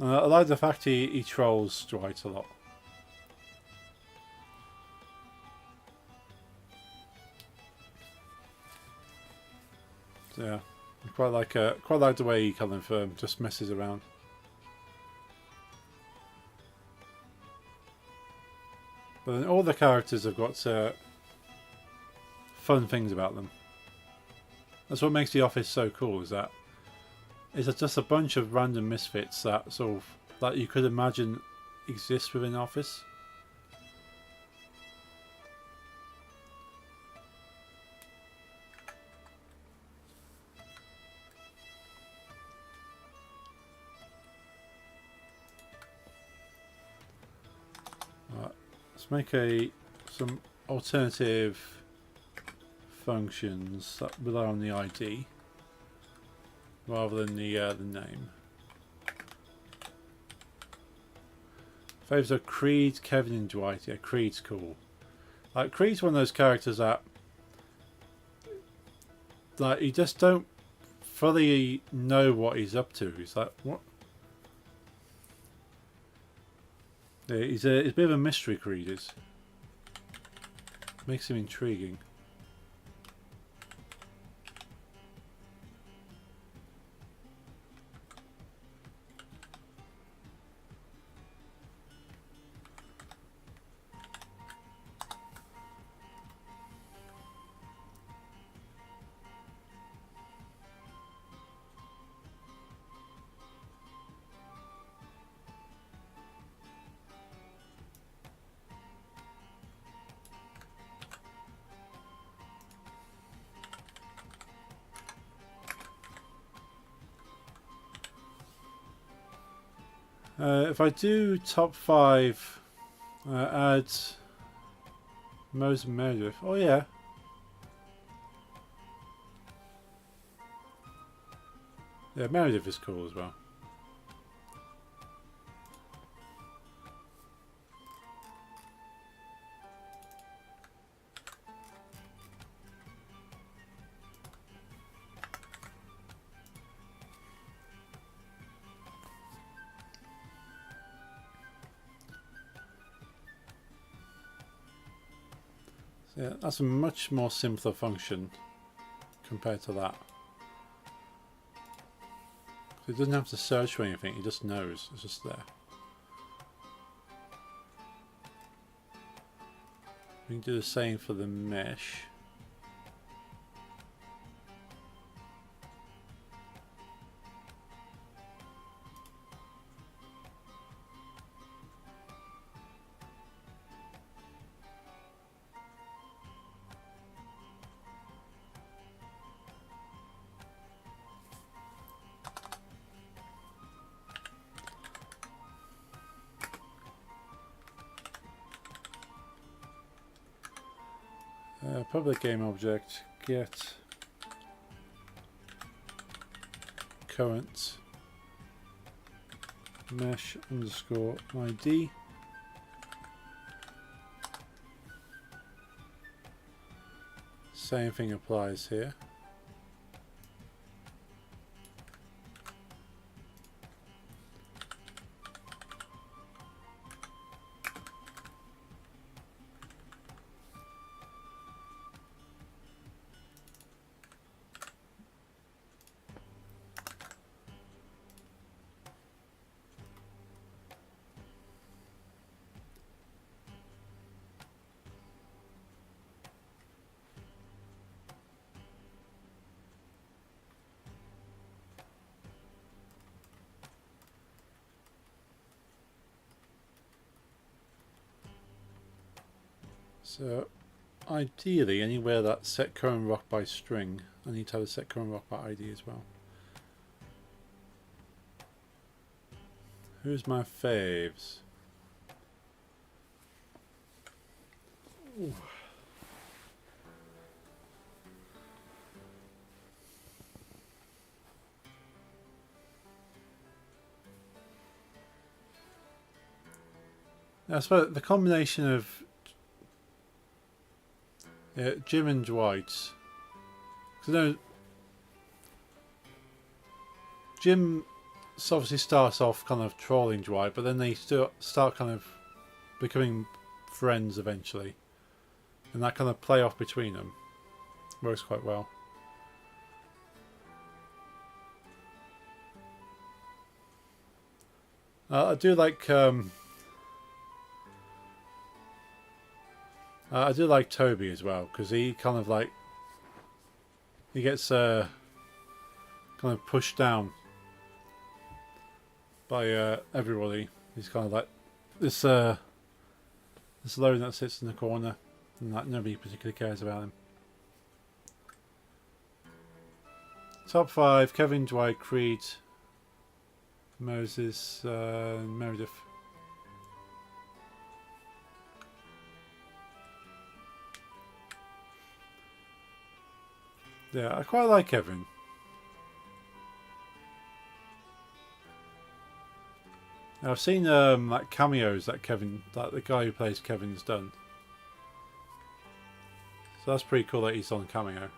I like the fact he trolls Dwight a lot. So yeah, I quite like the way he kind of just messes around. But then all the characters have got fun things about them. That's what makes The Office so cool, is that it's just a bunch of random misfits that sort of that you could imagine exist within Office. Right, let's make some alternative functions that rely on the ID rather than the name. Favorites are Creed, Kevin and Dwight. Yeah, Creed's cool. Like, Creed's one of those characters that like you just don't fully know what he's up to. He's like, what? Yeah, he's a bit of a mystery, Creed is. Makes him intriguing. If I do top 5, add Mose and Meredith. Oh yeah. Yeah, Meredith is cool as well. Yeah, that's a much more simpler function compared to that. So it doesn't have to search for anything, it just knows, it's just there. We can do the same for the mesh. Public game object get current mesh underscore ID. Same thing applies here. So ideally anywhere that's set current rock by string, I need to have a set current rock by ID as well. Who's my faves? Ooh. I suppose the combination of Jim and Dwight. Because I know Jim obviously starts off kind of trolling Dwight, but then they start kind of becoming friends eventually, and that kind of play off between them works quite well. I do like Toby as well, because he kind of like he gets kind of pushed down by everybody. He's kind of like this lone that sits in the corner, and like nobody particularly cares about him. Top 5: Kevin, Dwight, Creed, Moses, Meredith. Yeah, I quite like Kevin. I've seen like cameos that the guy who plays Kevin's done. So that's pretty cool that he's on cameo.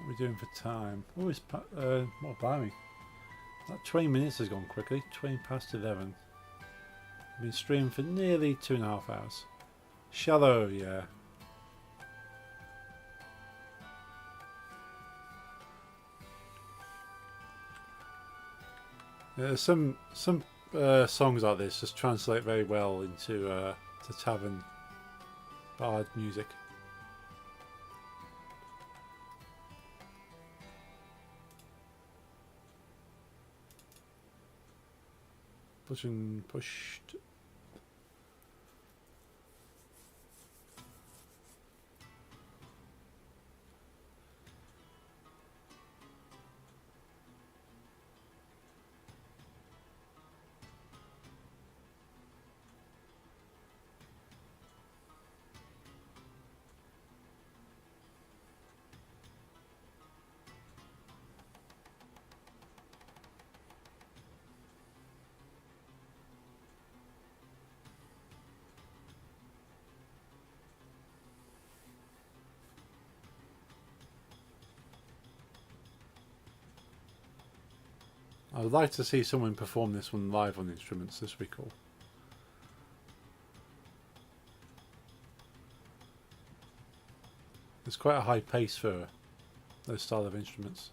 What are we doing for time? Oh, it's what about me? That 20 minutes has gone quickly. 20 past 11. I've been streaming for nearly 2.5 hours. Shallow, yeah. Some songs like this just translate very well into to tavern bard music. Pushed. I would like to see someone perform this one live on instruments. This would be cool. It's quite a high pace for those style of instruments.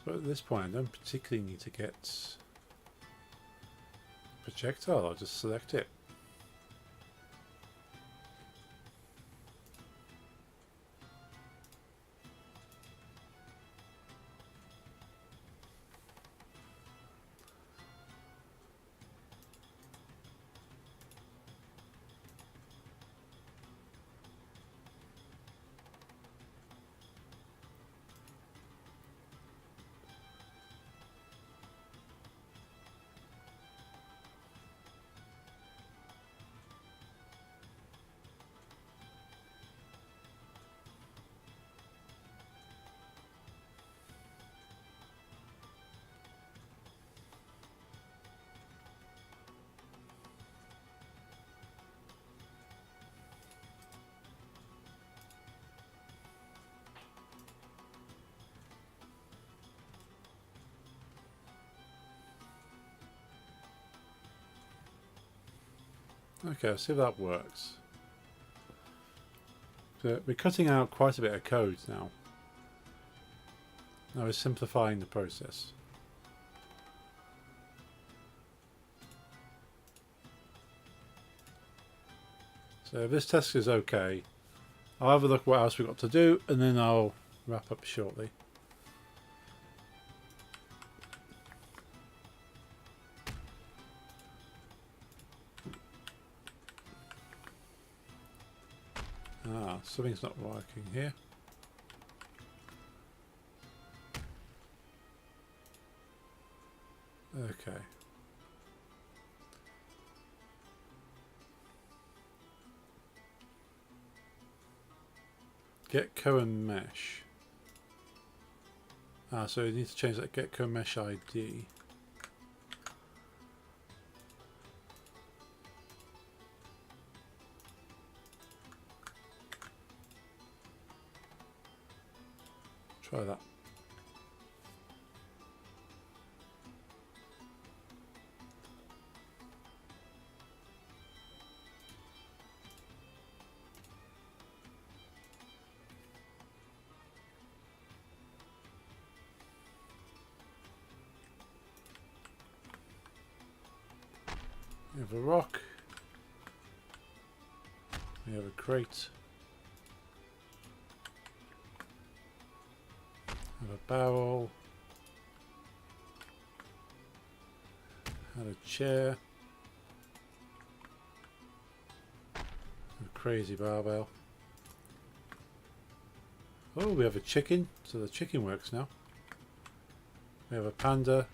But at this point I don't particularly need to get projectile, I'll just select it. Okay, let's see if that works. So we're cutting out quite a bit of code now. Now we're simplifying the process. So if this test is okay, I'll have a look what else we've got to do and then I'll wrap up shortly. Something's not working here. Okay. Get Cohen Mesh. So you need to change that Get Cohen Mesh ID. Try that. We have a rock. We have a crate. We have a barrel. And a chair. A crazy barbell. Oh, we have a chicken, so the chicken works now. We have a panda.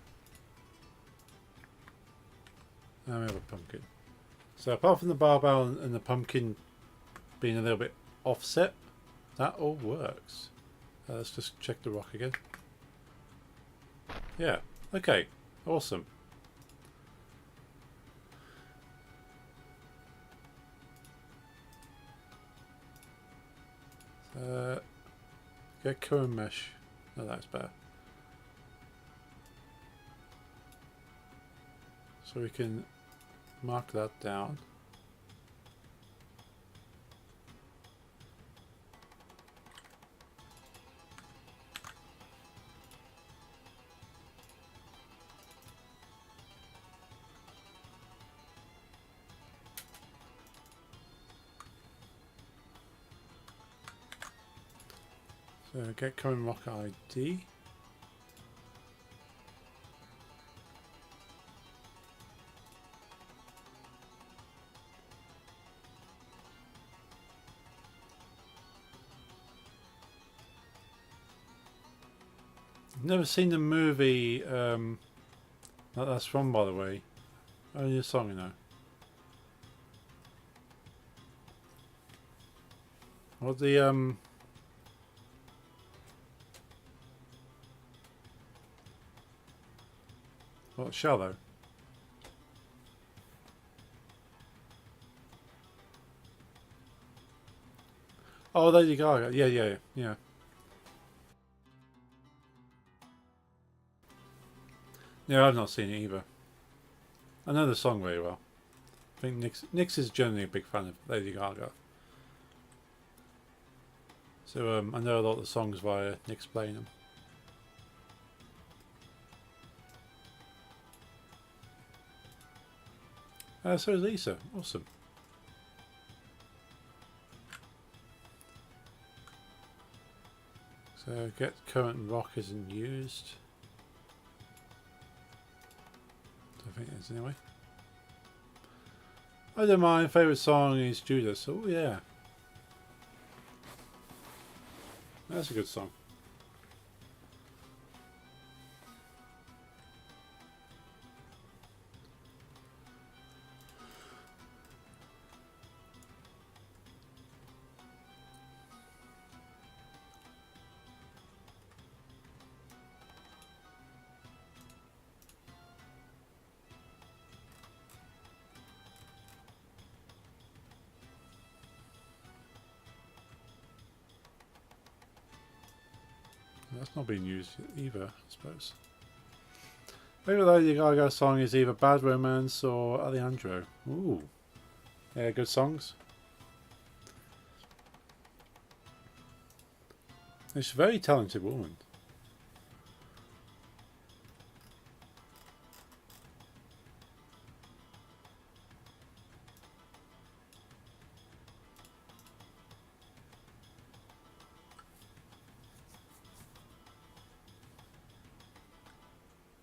And we have a pumpkin. So apart from the barbell and the pumpkin being a little bit offset, that all works. Let's just check the rock again. Yeah, okay, awesome. Get Cohen Mesh. No, that's better. So we can mark that down. So get current rock ID. I've never seen the movie that's from, by the way. Only a song, you know. What the what, Shallow? Oh, Lady Gaga. Yeah. Yeah, I've not seen it either. I know the song very well. I think Nix is generally a big fan of Lady Gaga. So I know a lot of the songs via Nix playing them. So is Lisa. Awesome. So get current rock isn't used. Don't think it is anyway. I don't mind. Favourite song is Judas. Oh yeah. That's a good song. That's not being used either, I suppose. Maybe the Lady Gaga song is either Bad Romance or Alejandro. Ooh. Yeah, good songs. She's a very talented woman.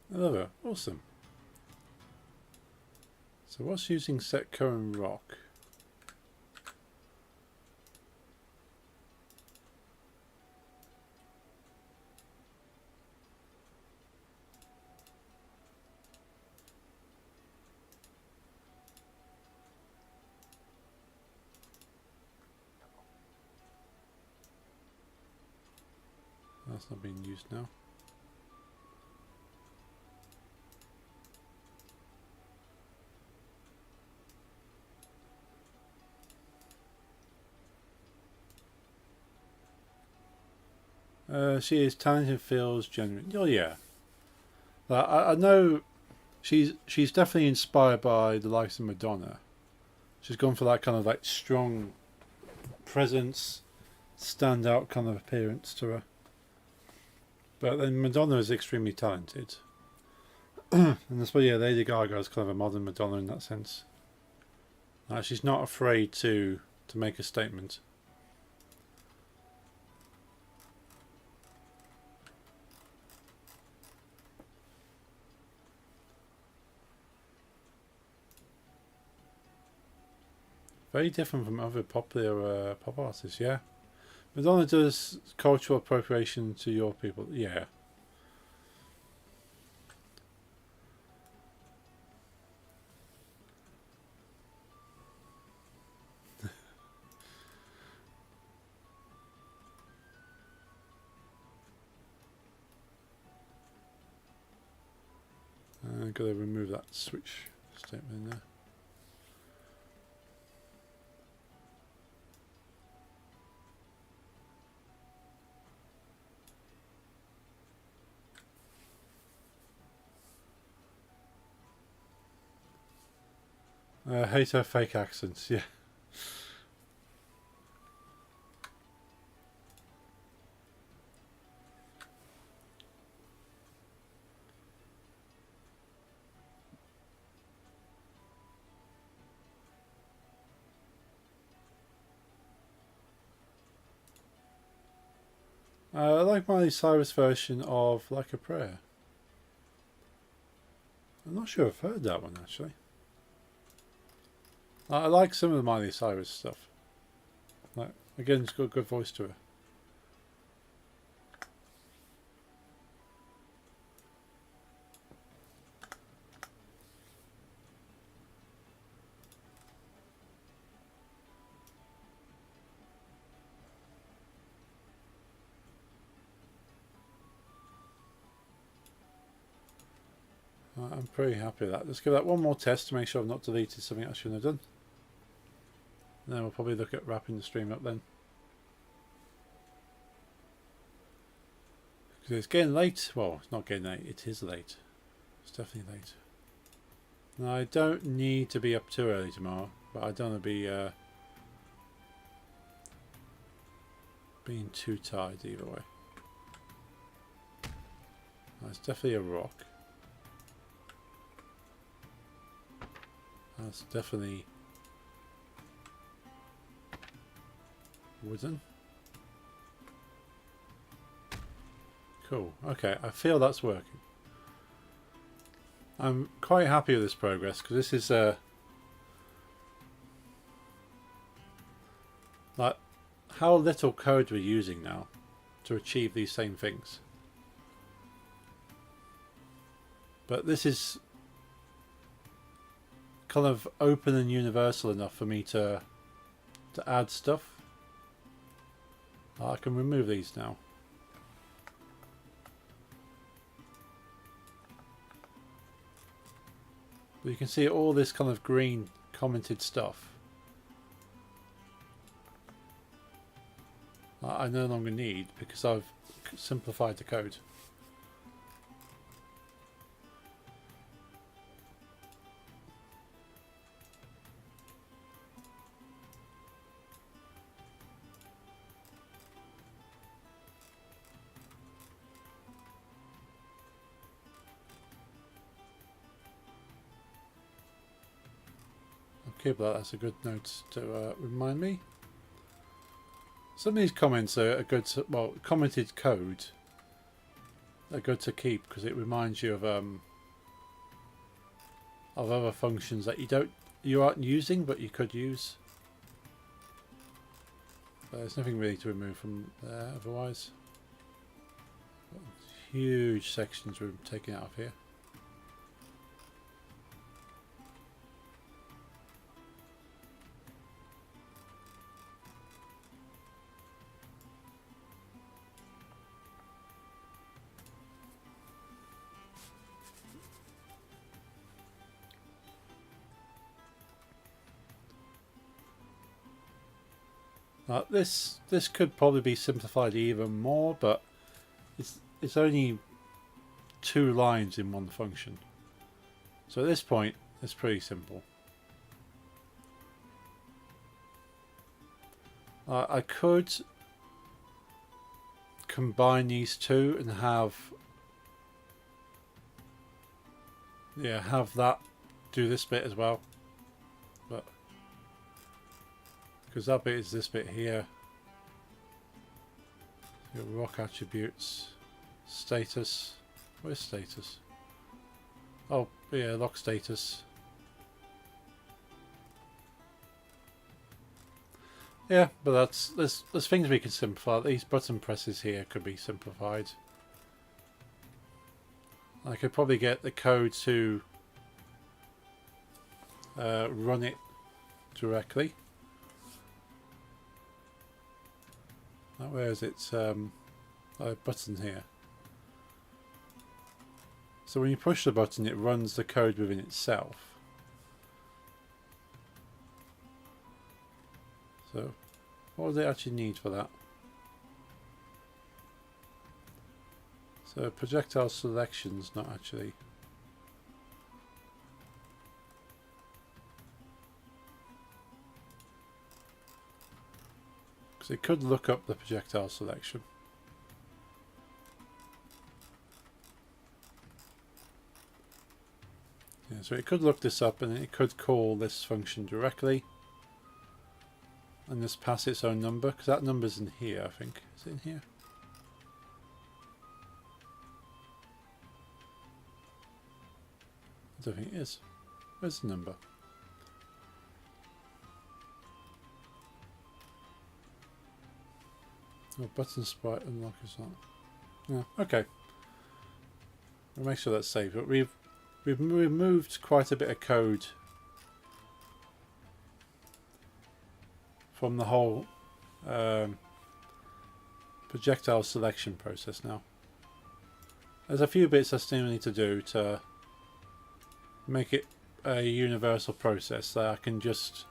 I love her. Awesome. So what's using set current rock? That's not being used now. She is talented, feels genuine. Oh yeah, I know she's definitely inspired by the likes of Madonna. She's gone for that kind of like strong presence, standout kind of appearance to her. But then Madonna is extremely talented, and that's why Lady Gaga is kind of a modern Madonna in that sense. She's not afraid to make a statement. Very different from other popular pop artists, yeah. Madonna does cultural appropriation to your people, yeah. I've got to remove that switch statement in there. Hate her fake accents, yeah. I like Miley Cyrus' version of Like a Prayer. I'm not sure I've heard that one actually. I like some of the Miley Cyrus stuff. Like, again, she's got a good voice to her. I'm pretty happy with that. Let's give that one more test to make sure I've not deleted something I shouldn't have done. And then we'll probably look at wrapping the stream up then. Because it's getting late. Well, it's not getting late. It is late. It's definitely late. Now, I don't need to be up too early tomorrow, but I don't want to be being too tired either way. That's definitely a rock. That's definitely wooden. Cool. Okay, I feel that's working. I'm quite happy with this progress because this is like how little code we're using now to achieve these same things. But this is kind of open and universal enough for me to add stuff. I can remove these now. But you can see all this kind of green commented stuff I no longer need because I've simplified the code. Okay, but that's a good note to remind me. Some of these comments are good to, well, commented code are good to keep because it reminds you of other functions that you aren't using but you could use. There's nothing really to remove from there otherwise. Huge sections we're taking out of here. This could probably be simplified even more, but it's only 2 lines in one function. So at this point, it's pretty simple. I could combine these two and have that do this bit as well, but because that bit is this bit here. Your rock attributes, status. Where's status? Oh yeah, lock status. Yeah, but there's things we can simplify. These button presses here could be simplified. I could probably get the code to run it directly. Where is it? Button here. So when you push the button, it runs the code within itself. So, what does it actually need for that? So projectile selection's not actually. Because it could look up the projectile selection. Yeah, so it could look this up and it could call this function directly. And just pass its own number, because that number's in here, I think. Is it in here? I don't think it is. Where's the number? Oh, button sprite unlock is not. Yeah, okay. We'll make sure that's saved. But we've removed quite a bit of code from the whole projectile selection process now. There's a few bits I still need to do to make it a universal process that I can just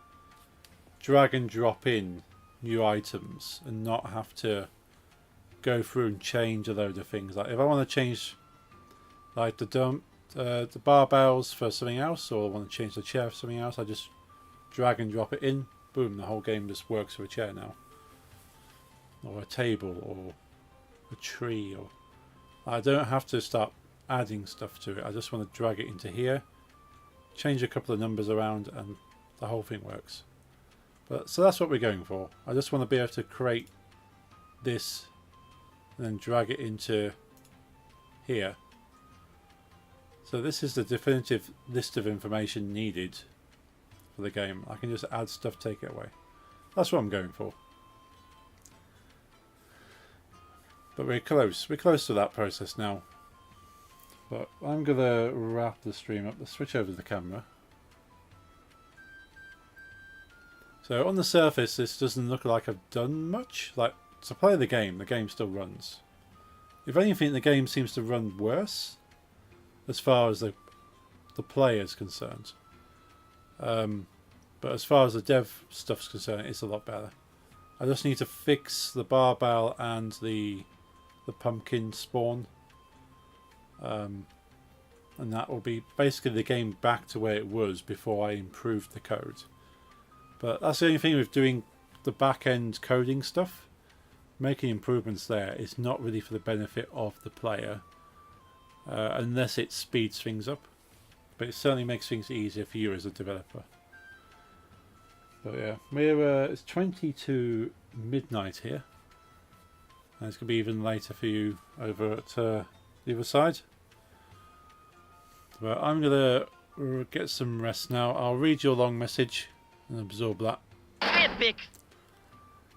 drag and drop in new items and not have to go through and change a load of things. Like if I want to change like the barbells for something else, or I want to change the chair for something else, I just drag and drop it in. Boom, the whole game just works for a chair now, or a table, or a tree, or I don't have to start adding stuff to it. I just want to drag it into here, change a couple of numbers around, and the whole thing works. But so that's what we're going for. I just want to be able to create this and then drag it into here. So this is the definitive list of information needed for the game. I can just add stuff, take it away. That's what I'm going for. But we're close. We're close to that process now. But I'm going to wrap the stream up. Let's switch over to the camera. So on the surface, this doesn't look like I've done much. Like, to play the game still runs. If anything, the game seems to run worse as far as the player is concerned. But as far as the dev stuff's concerned, it's a lot better. I just need to fix the barbell and the pumpkin spawn. And that will be basically the game back to where it was before I improved the code. But that's the only thing with doing the back-end coding stuff. Making improvements there is not really for the benefit of the player, unless it speeds things up. But it certainly makes things easier for you as a developer. But yeah, it's 20 to midnight here. And it's going to be even later for you over at the other side. But I'm going to get some rest now. I'll read your long message and absorb that. Epic!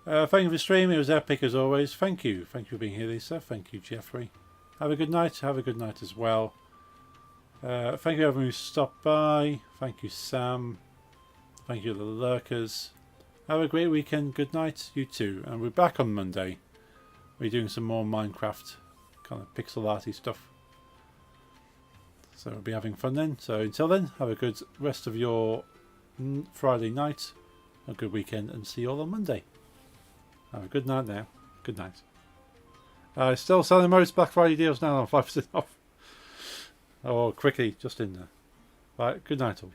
Thank you for streaming. It was epic as always. Thank you. Thank you for being here, Lisa. Thank you, Jeffrey. Have a good night. Have a good night as well. Thank you everyone who stopped by. Thank you, Sam. Thank you, the lurkers. Have a great weekend. Good night. You too. And we're back on Monday. We're doing some more Minecraft kind of pixel arty stuff. So we'll be having fun then. So until then, have a good rest of your Friday night, a good weekend, and see you all on Monday. Have a good night now. Good night. Still selling most Black Friday deals now on 5% off. Oh, quickly, just in there. Right, good night all.